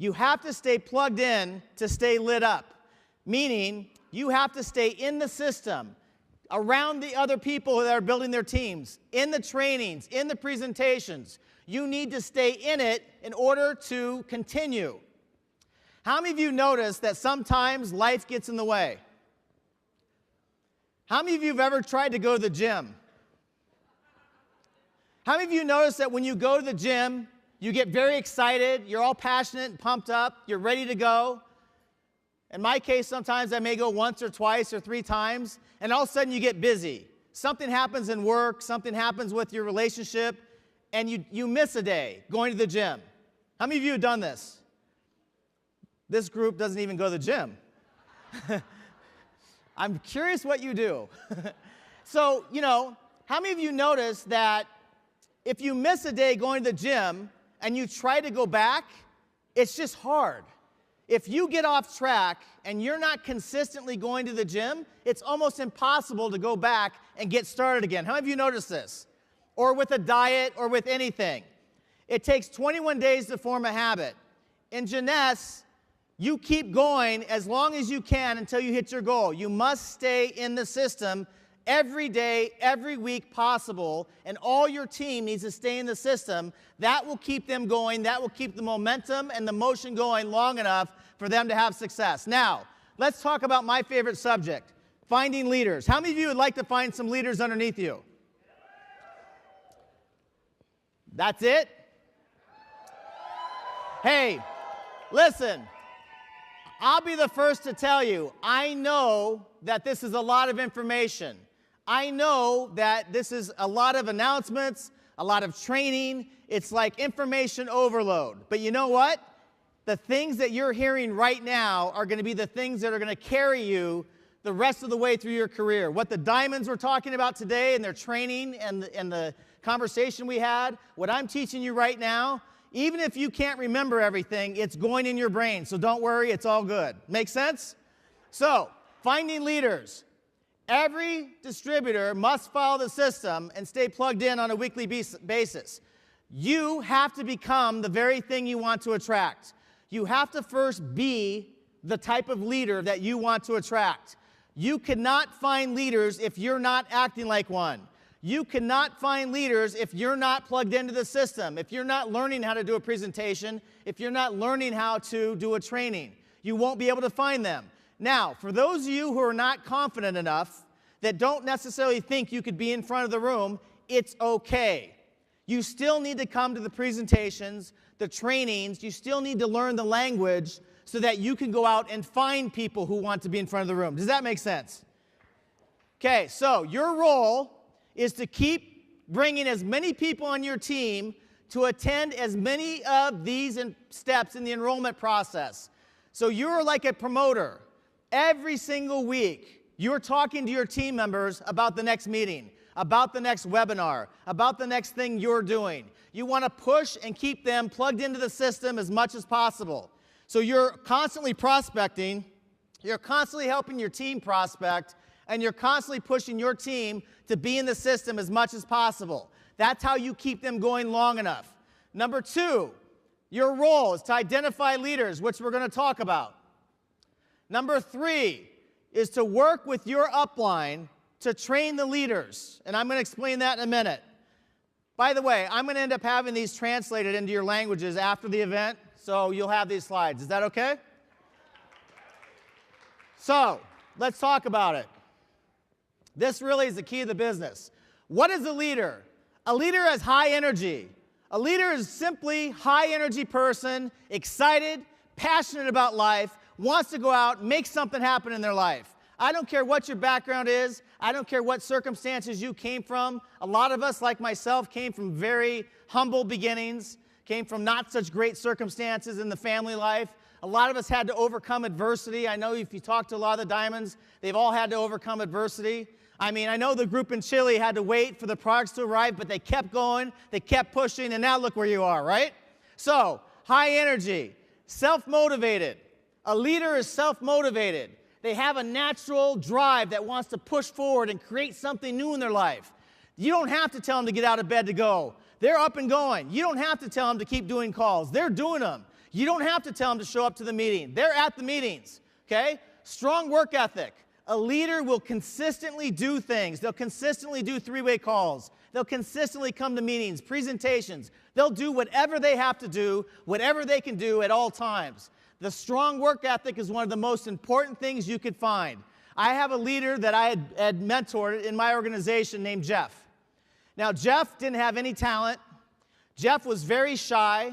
You have to stay plugged in to stay lit up, meaning you have to stay in the system, around the other people that are building their teams, in the trainings, in the presentations. You need to stay in it in order to continue. How many of you notice that sometimes life gets in the way? How many of you have ever tried to go to the gym? How many of you notice that when you go to the gym, you get very excited, you're all passionate and pumped up, you're ready to go? In my case, sometimes I may go once or twice or 3 times, and all of a sudden you get busy. Something happens in work, something happens with your relationship, and you miss a day going to the gym. How many of you have done this? This group doesn't even go to the gym. I'm curious what you do. So, how many of you notice that if you miss a day going to the gym and you try to go back, it's just hard. If you get off track and you're not consistently going to the gym, it's almost impossible to go back and get started again. How many of you noticed this? Or with a diet or with anything. It takes 21 days to form a habit. In Jeunesse, you keep going as long as you can until you hit your goal. You must stay in the system every day, every week possible, and all your team needs to stay in the system. That will keep them going. That will keep the momentum and the motion going long enough for them to have success. Now, let's talk about my favorite subject, finding leaders. How many of you would like to find some leaders underneath you? That's it? Hey, listen, I'll be the first to tell you, I know that this is a lot of information. I know that this is a lot of announcements, a lot of training. It's like information overload. But you know what? The things that you're hearing right now are going to be the things that are going to carry you the rest of the way through your career. What the diamonds were talking about today and their training and the conversation we had, what I'm teaching you right now, even if you can't remember everything, it's going in your brain. So don't worry, it's all good. Make sense? So, finding leaders. Every distributor must follow the system and stay plugged in on a weekly basis. You have to become the very thing you want to attract. You have to first be the type of leader that you want to attract. You cannot find leaders if you're not acting like one. You cannot find leaders if you're not plugged into the system, if you're not learning how to do a presentation, if you're not learning how to do a training. You won't be able to find them. Now, for those of you who are not confident enough, that don't necessarily think you could be in front of the room, it's okay. You still need to come to the presentations, the trainings. You still need to learn the language so that you can go out and find people who want to be in front of the room. Does that make sense? Okay, so your role is to keep bringing as many people on your team to attend as many of these steps in the enrollment process. So you're like a promoter. Every single week, you're talking to your team members about the next meeting, about the next webinar, about the next thing you're doing. You want to push and keep them plugged into the system as much as possible. So you're constantly prospecting, you're constantly helping your team prospect, and you're constantly pushing your team to be in the system as much as possible. That's how you keep them going long enough. Number 2, your role is to identify leaders, which we're going to talk about. Number 3 is to work with your upline to train the leaders, and I'm going to explain that in a minute. By the way, I'm going to end up having these translated into your languages after the event, so you'll have these slides. Is that okay? So, let's talk about it. This really is the key to the business. What is a leader? A leader has high energy. A leader is simply a high-energy person, excited, passionate about life, wants to go out and make something happen in their life. I don't care what your background is. I don't care what circumstances you came from. A lot of us, like myself, came from very humble beginnings, came from not such great circumstances in the family life. A lot of us had to overcome adversity. I know if you talk to a lot of the diamonds, they've all had to overcome adversity. I mean, I know the group in Chile had to wait for the products to arrive, but they kept going, they kept pushing, and now look where you are, right? So, high energy, self-motivated. A leader is self-motivated. They have a natural drive that wants to push forward and create something new in their life. You don't have to tell them to get out of bed to go. They're up and going. You don't have to tell them to keep doing calls. They're doing them. You don't have to tell them to show up to the meeting. They're at the meetings, okay? Strong work ethic. A leader will consistently do things. They'll consistently do three-way calls. They'll consistently come to meetings, presentations. They'll do whatever they have to do, whatever they can do at all times. The strong work ethic is one of the most important things you could find. I have a leader that I had mentored in my organization named Jeff. Now, Jeff didn't have any talent. Jeff was very shy.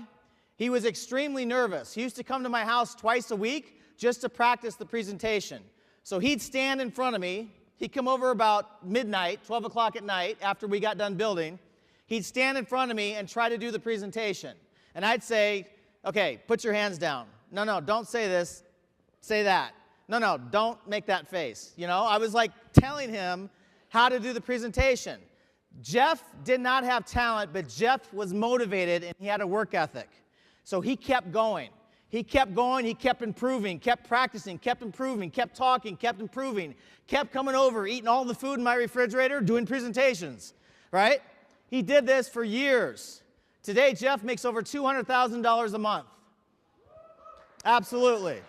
He was extremely nervous. He used to come to my house twice a week just to practice the presentation. So he'd stand in front of me. He'd come over about midnight, 12 o'clock at night, after we got done building. He'd stand in front of me and try to do the presentation. And I'd say, okay, put your hands down. No, don't say this. Say that. No, don't make that face. You know, I was like telling him how to do the presentation. Jeff did not have talent, but Jeff was motivated and he had a work ethic. So he kept going. He kept going, he kept improving, kept practicing, kept improving, kept talking, kept improving, kept coming over, eating all the food in my refrigerator, doing presentations, right? He did this for years. Today, Jeff makes over $200,000 a month. Absolutely.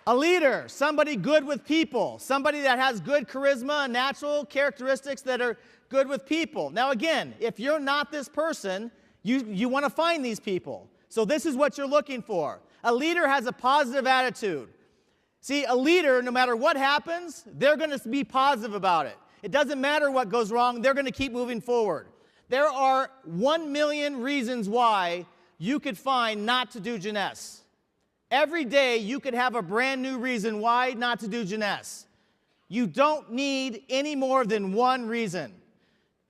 A leader, somebody good with people, somebody that has good charisma, natural characteristics that are good with people. Now again, if you're not this person, you want to find these people. So this is what you're looking for. A leader has a positive attitude. See, a leader, no matter what happens, they're going to be positive about it. It doesn't matter what goes wrong, they're going to keep moving forward. There are 1 million reasons why you could find not to do Jeunesse. Every day you could have a brand new reason why not to do Jeunesse. You don't need any more than one reason.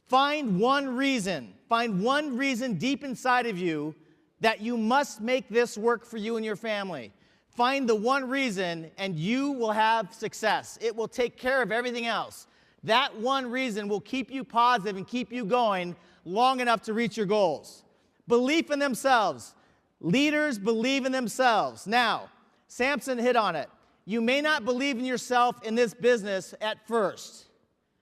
Find one reason. Find one reason deep inside of you that you must make this work for you and your family. Find the one reason and you will have success. It will take care of everything else. That one reason will keep you positive and keep you going long enough to reach your goals. Belief in themselves. Leaders believe in themselves. Now, Samson hit on it. You may not believe in yourself in this business at first.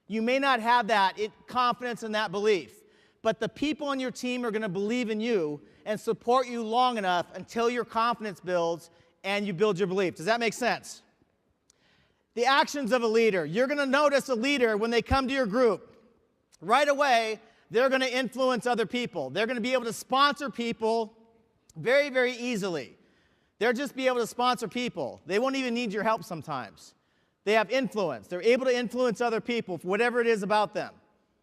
You may not have that confidence in that belief. But the people on your team are going to believe in you and support you long enough until your confidence builds and you build your belief. Does that make sense? The actions of a leader. You're going to notice a leader when they come to your group. Right away, they're going to influence other people. They're going to be able to sponsor people very, very easily. They'll just be able to sponsor people. They won't even need your help sometimes. They have influence. They're able to influence other people for whatever it is about them.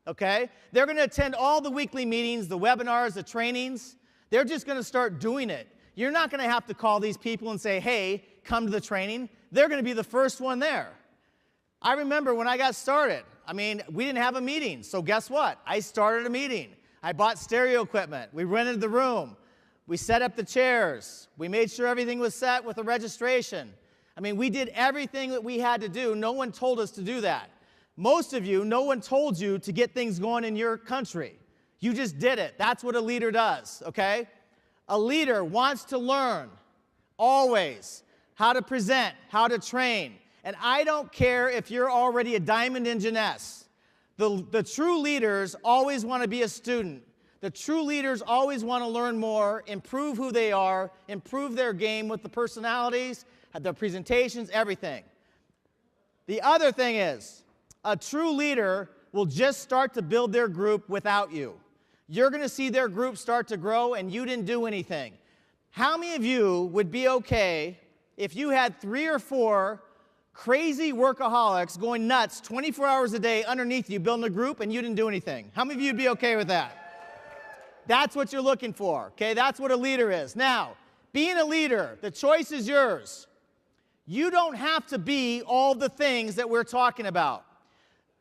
Okay? They're going to attend all the weekly meetings, the webinars, the trainings. They're just going to start doing it. You're not going to have to call these people and say, hey, come to the training. They're going to be the first one there. I remember when I got started, we didn't have a meeting. So guess what? I started a meeting. I bought stereo equipment. We rented the room. We set up the chairs. We made sure everything was set with a registration. We did everything that we had to do. No one told us to do that. Most of you, no one told you to get things going in your country. You just did it. That's what a leader does, okay? A leader wants to learn, always, how to present, how to train. And I don't care if you're already a diamond in Jeunesse. The true leaders always want to be a student. The true leaders always want to learn more, improve who they are, improve their game with the personalities, their presentations, everything. The other thing is, a true leader will just start to build their group without you. You're going to see their group start to grow and you didn't do anything. How many of you would be okay if you had 3 or 4 crazy workaholics going nuts 24 hours a day underneath you building a group and you didn't do anything? How many of you would be okay with that? That's what you're looking for, okay? That's what a leader is. Now, being a leader, the choice is yours. You don't have to be all the things that we're talking about.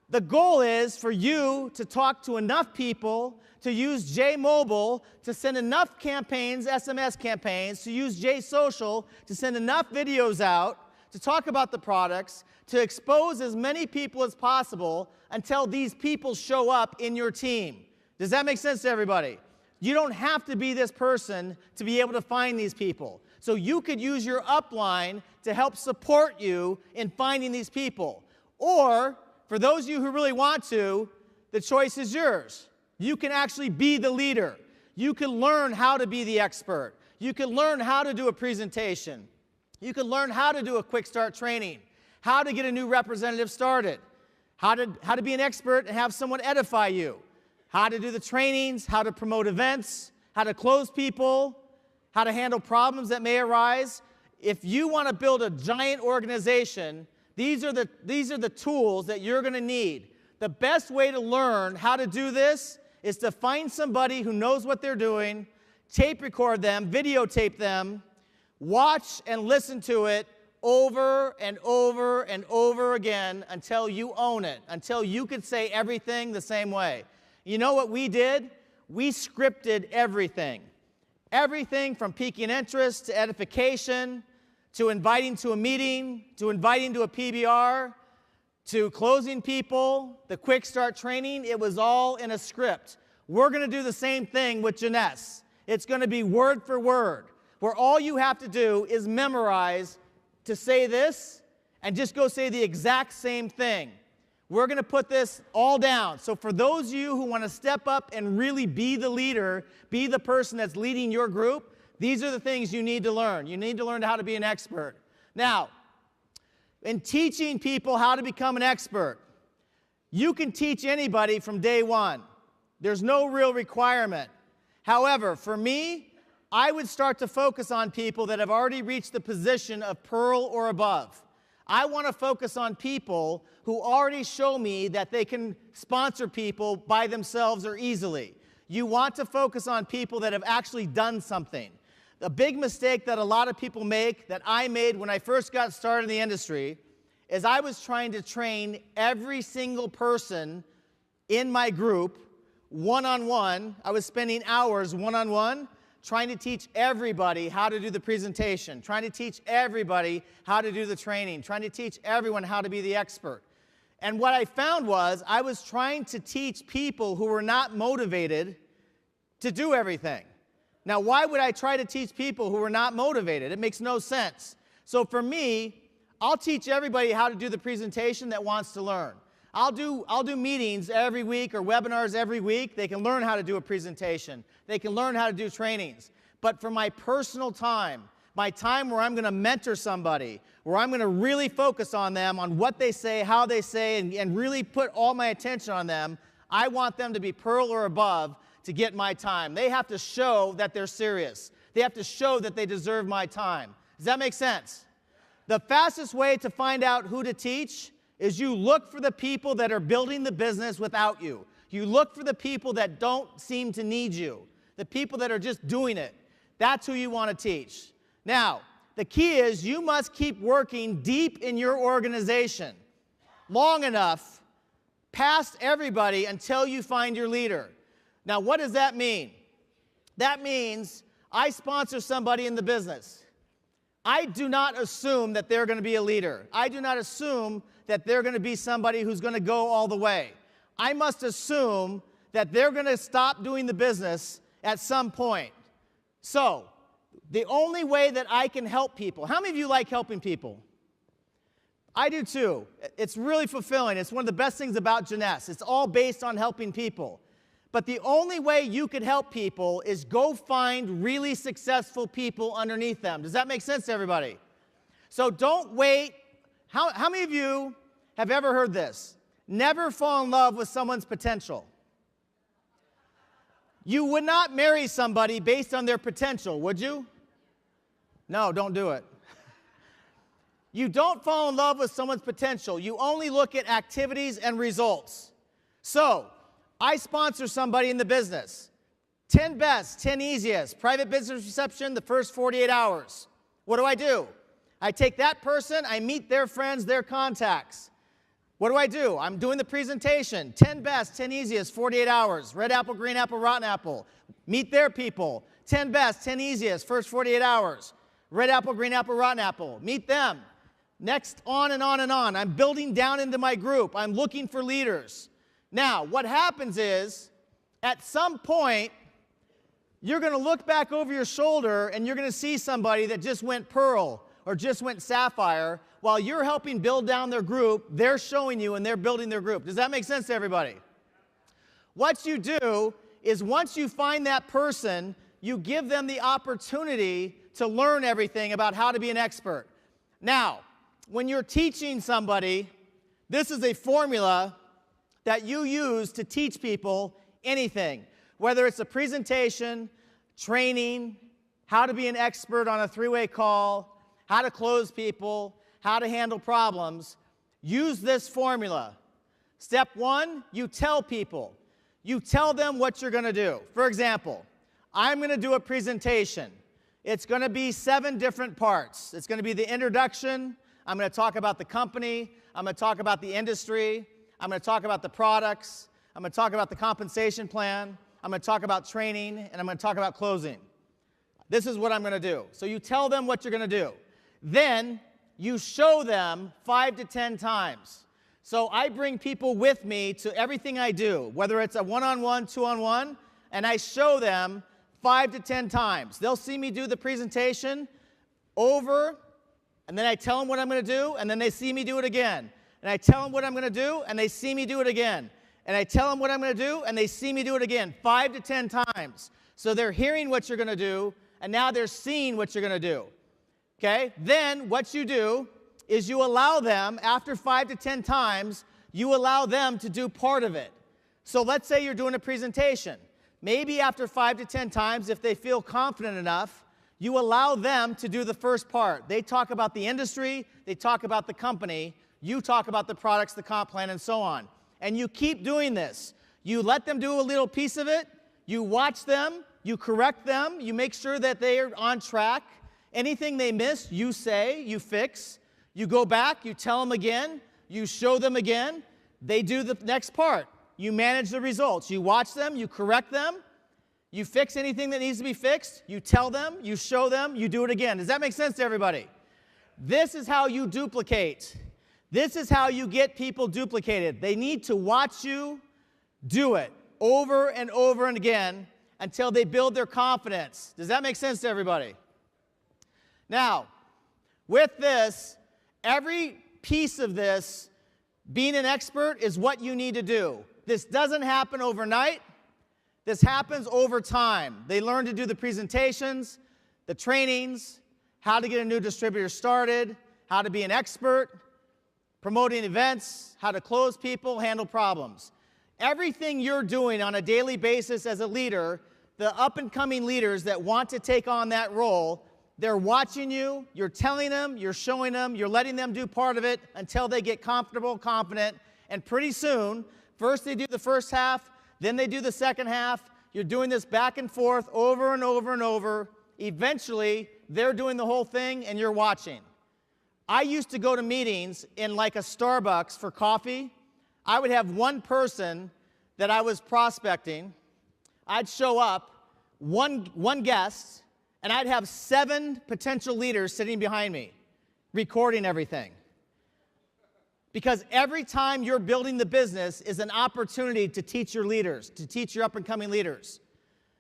The goal is for you to talk to enough people, to use J-Mobile, to send enough campaigns, SMS campaigns, to use J-Social, to send enough videos out, to talk about the products, to expose as many people as possible until these people show up in your team. Does that make sense to everybody? You don't have to be this person to be able to find these people. So you could use your upline to help support you in finding these people. Or, for those of you who really want to, the choice is yours. You can actually be the leader. You can learn how to be the expert. You can learn how to do a presentation. You can learn how to do a quick start training, how to get a new representative started, how to be an expert and have someone edify you, how to do the trainings, how to promote events, how to close people, how to handle problems that may arise. If you want to build a giant organization, these are the tools that you're going to need. The best way to learn how to do this is to find somebody who knows what they're doing, tape record them, videotape them, watch and listen to it over and over and over again until you own it, until you could say everything the same way. You know what we did? We scripted everything. Everything from piquing interest to edification, to inviting to a meeting, to inviting to a PBR, to closing people, the quick start training, it was all in a script. We're going to do the same thing with Jeunesse. It's going to be word for word, where all you have to do is memorize to say this and just go say the exact same thing. We're going to put this all down. So for those of you who want to step up and really be the leader, be the person that's leading your group, these are the things you need to learn. You need to learn how to be an expert. Now, in teaching people how to become an expert, you can teach anybody from day one. There's no real requirement. However, for me, I would start to focus on people that have already reached the position of pearl or above. I want to focus on people who already show me that they can sponsor people by themselves or easily. You want to focus on people that have actually done something. The big mistake that a lot of people make, that I made when I first got started in the industry, is I was trying to train every single person in my group one-on-one. I was spending hours one-on-one trying to teach everybody how to do the presentation, trying to teach everybody how to do the training, trying to teach everyone how to be the expert. And what I found was I was trying to teach people who were not motivated to do everything. Now, why would I try to teach people who were not motivated? It makes no sense. So for me, I'll teach everybody how to do the presentation that wants to learn. I'll do meetings every week or webinars every week. They can learn how to do a presentation. They can learn how to do trainings. But for my personal time, my time where I'm going to mentor somebody, where I'm going to really focus on them, on what they say, how they say, and really put all my attention on them, I want them to be pearl or above to get my time. They have to show that they're serious. They have to show that they deserve my time. Does that make sense? The fastest way to find out who to teach is you look for the people that are building the business without you. You look for the people that don't seem to need you, the people that are just doing it. That's who you want to teach. Now, the key is you must keep working deep in your organization long enough past everybody until you find your leader. Now, what does that mean? That means I sponsor somebody in the business. I do not assume that they're going to be a leader. I do not assume that they're going to be somebody who's going to go all the way. I must assume that they're going to stop doing the business at some point. So, the only way that I can help people, how many of you like helping people? I do too. It's really fulfilling. It's one of the best things about Jeunesse. It's all based on helping people. But the only way you could help people is go find really successful people underneath them. Does that make sense to everybody? So don't wait. How many of you have ever heard this? Never fall in love with someone's potential. You would not marry somebody based on their potential, would you? No, don't do it. You don't fall in love with someone's potential. You only look at activities and results. So, I sponsor somebody in the business. 10 best, 10 easiest. Private business reception the first 48 hours. What do? I take that person, I meet their friends, their contacts. What do? I'm doing the presentation. 10 best, 10 easiest, 48 hours. Red apple, green apple, rotten apple. Meet their people. 10 best, 10 easiest, first 48 hours. Red apple, green apple, rotten apple. Meet them. Next, on and on and on. I'm building down into my group. I'm looking for leaders. Now, what happens is, at some point, you're going to look back over your shoulder and you're going to see somebody that just went pearl or just went sapphire. While you're helping build down their group, they're showing you and they're building their group. Does that make sense to everybody? What you do is once you find that person, you give them the opportunity to learn everything about how to be an expert. Now, when you're teaching somebody, this is a formula that you use to teach people anything, whether it's a presentation, training, how to be an expert on a three-way call, how to close people, how to handle problems. Use this formula. Step one, you tell people. You tell them what you're going to do. For example, I'm going to do a presentation. It's going to be 7 different parts. It's going to be the introduction. I'm going to talk about the company. I'm going to talk about the industry. I'm going to talk about the products. I'm going to talk about the compensation plan. I'm going to talk about training, and I'm going to talk about closing. This is what I'm going to do. So you tell them what you're going to do. Then you show them 5 to 10 times. So I bring people with me to everything I do, whether it's a one-on-one, two-on-one, and I show them 5 to 10 times. They'll see me do the presentation over, and then I tell them what I'm going to do, and then they see me do it again. And I tell them what I'm going to do, and they see me do it again. And I tell them what I'm going to do, and they see me do it again, 5 to 10 times. So they're hearing what you're going to do, and now they're seeing what you're going to do. Okay? Then what you do is you allow them, after 5 to 10 times, you allow them to do part of it. So let's say you're doing a presentation. Maybe after 5 to 10 times, if they feel confident enough, you allow them to do the first part. They talk about the industry, they talk about the company, you talk about the products, the comp plan, and so on. And you keep doing this. You let them do a little piece of it, you watch them, you correct them, you make sure that they are on track. Anything they miss, you say, you fix. You go back, you tell them again, you show them again, they do the next part. You manage the results. You watch them, you correct them, you fix anything that needs to be fixed, you tell them, you show them, you do it again. Does that make sense to everybody? This is how you duplicate. This is how you get people duplicated. They need to watch you do it over and over and again until they build their confidence. Does that make sense to everybody? Now, with this, every piece of this, being an expert, is what you need to do. This doesn't happen overnight. This happens over time. They learn to do the presentations, the trainings, how to get a new distributor started, how to be an expert, promoting events, how to close people, handle problems. Everything you're doing on a daily basis as a leader, the up-and-coming leaders that want to take on that role, they're watching you, you're telling them, you're showing them, you're letting them do part of it until they get comfortable, confident, and pretty soon, first they do the first half, then they do the second half. You're doing this back and forth over and over and over. Eventually, they're doing the whole thing and you're watching. I used to go to meetings in like a Starbucks for coffee. I would have one person that I was prospecting. I'd show up, one guest, and I'd have 7 potential leaders sitting behind me, recording everything. Because every time you're building the business is an opportunity to teach your leaders, to teach your up-and-coming leaders.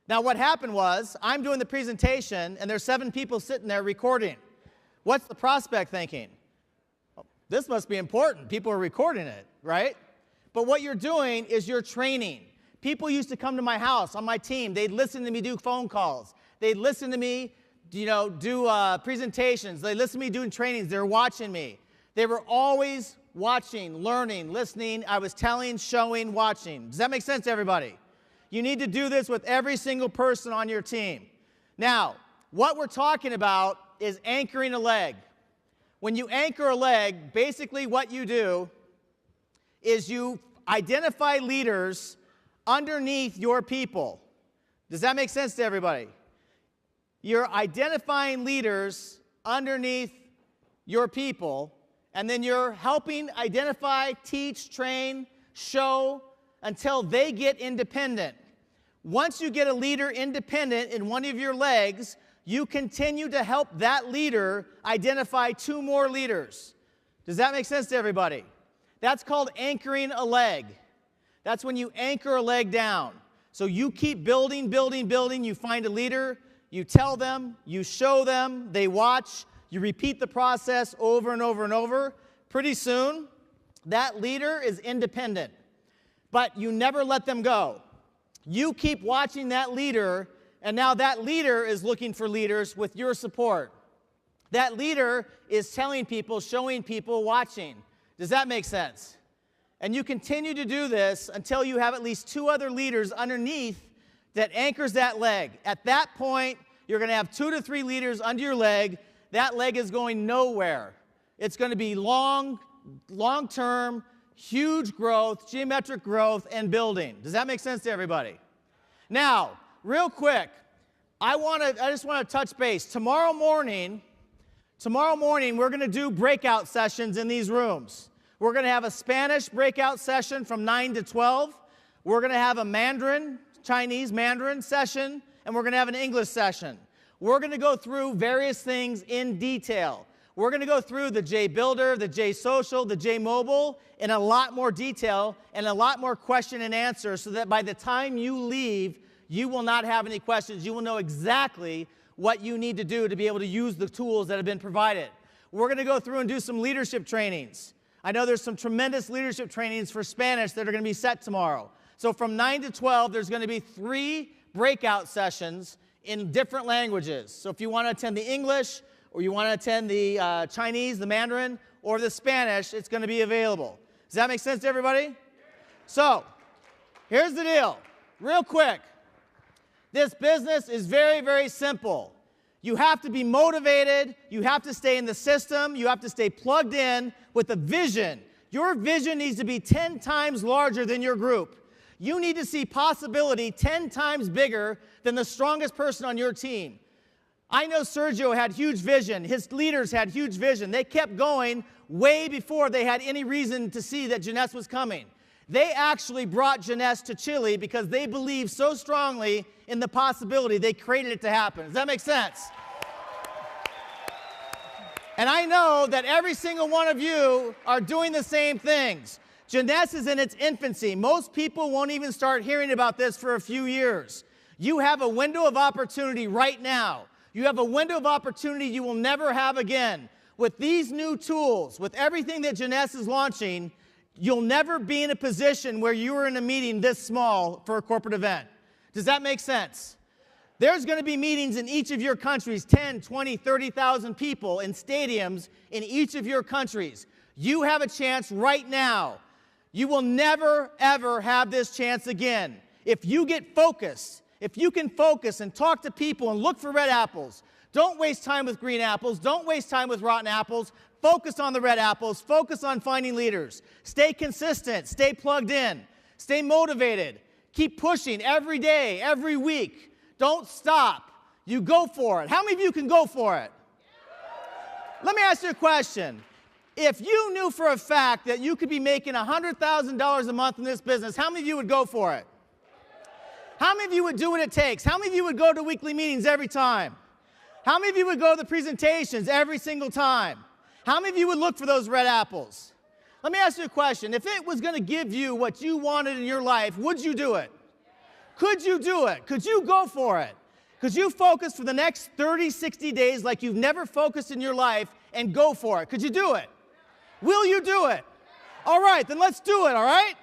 Now, what happened was, I'm doing the presentation, and there's 7 people sitting there recording. What's the prospect thinking? Oh, this must be important. People are recording it, right? But what you're doing is you're training. People used to come to my house on my team. They'd listen to me do phone calls. They'd listen to me, do presentations. They listen to me doing trainings. They're watching me. They were always watching, learning, listening. I was telling, showing, watching. Does that make sense to everybody? You need to do this with every single person on your team. Now, what we're talking about is anchoring a leg. When you anchor a leg, basically what you do is you identify leaders underneath your people. Does that make sense to everybody? You're identifying leaders underneath your people, and then you're helping identify, teach, train, show until they get independent. Once you get a leader independent in one of your legs, you continue to help that leader identify 2 more leaders. Does that make sense to everybody? That's called anchoring a leg. That's when you anchor a leg down. So you keep building, building, building. You find a leader, you tell them, you show them, they watch, you repeat the process over and over and over. Pretty soon, that leader is independent. But you never let them go. You keep watching that leader And now that leader is looking for leaders with your support. That leader is telling people, showing people, watching. Does that make sense? And you continue to do this until you have at least 2 other leaders underneath that anchors that leg. At that point, you're going to have 2 to 3 leaders under your leg. That leg is going nowhere. It's going to be long-term, huge growth, geometric growth, and building. Does that make sense to everybody? Now, real quick, I just want to touch base. Tomorrow morning, we're going to do breakout sessions in these rooms. We're going to have a Spanish breakout session from 9 to 12. We're going to have a Chinese Mandarin session, and we're going to have an English session. We're going to go through various things in detail. We're going to go through the J Builder, the J Social, the J Mobile in a lot more detail and a lot more question and answer so that by the time you leave, you will not have any questions. You will know exactly what you need to do to be able to use the tools that have been provided. We're going to go through and do some leadership trainings. I know there's some tremendous leadership trainings for Spanish that are going to be set tomorrow. So from 9 to 12, there's going to be 3 breakout sessions in different languages. So if you want to attend the English, or you want to attend the Chinese, the Mandarin, or the Spanish, it's going to be available. Does that make sense to everybody? So here's the deal. Real quick. This business is very, very simple. You have to be motivated. You have to stay in the system. You have to stay plugged in with a vision. Your vision needs to be 10 times larger than your group. You need to see possibility 10 times bigger than the strongest person on your team. I know Sergio had huge vision. His leaders had huge vision. They kept going way before they had any reason to see that Jeunesse was coming. They actually brought Jeunesse to Chile because they believed so strongly in the possibility they created it to happen. Does that make sense? And I know that every single one of you are doing the same things. Jeunesse is in its infancy. Most people won't even start hearing about this for a few years. You have a window of opportunity right now. You have a window of opportunity you will never have again. With these new tools, with everything that Jeunesse is launching, you'll never be in a position where you are in a meeting this small for a corporate event. Does that make sense? There's going to be meetings in each of your countries, 10, 20, 30,000 people in stadiums in each of your countries. You have a chance right now. You will never, ever have this chance again. If you get focused, if you can focus and talk to people and look for red apples, don't waste time with green apples. Don't waste time with rotten apples. Focus on the red apples. Focus on finding leaders. Stay consistent. Stay plugged in. Stay motivated. Keep pushing every day, every week. Don't stop. You go for it. How many of you can go for it? Let me ask you a question. If you knew for a fact that you could be making $100,000 a month in this business, how many of you would go for it? How many of you would do what it takes? How many of you would go to weekly meetings every time? How many of you would go to the presentations every single time? How many of you would look for those red apples? Let me ask you a question. If it was going to give you what you wanted in your life, would you do it? Could you do it? Could you go for it? Could you focus for the next 30, 60 days like you've never focused in your life and go for it? Could you do it? Will you do it? All right, then let's do it, all right?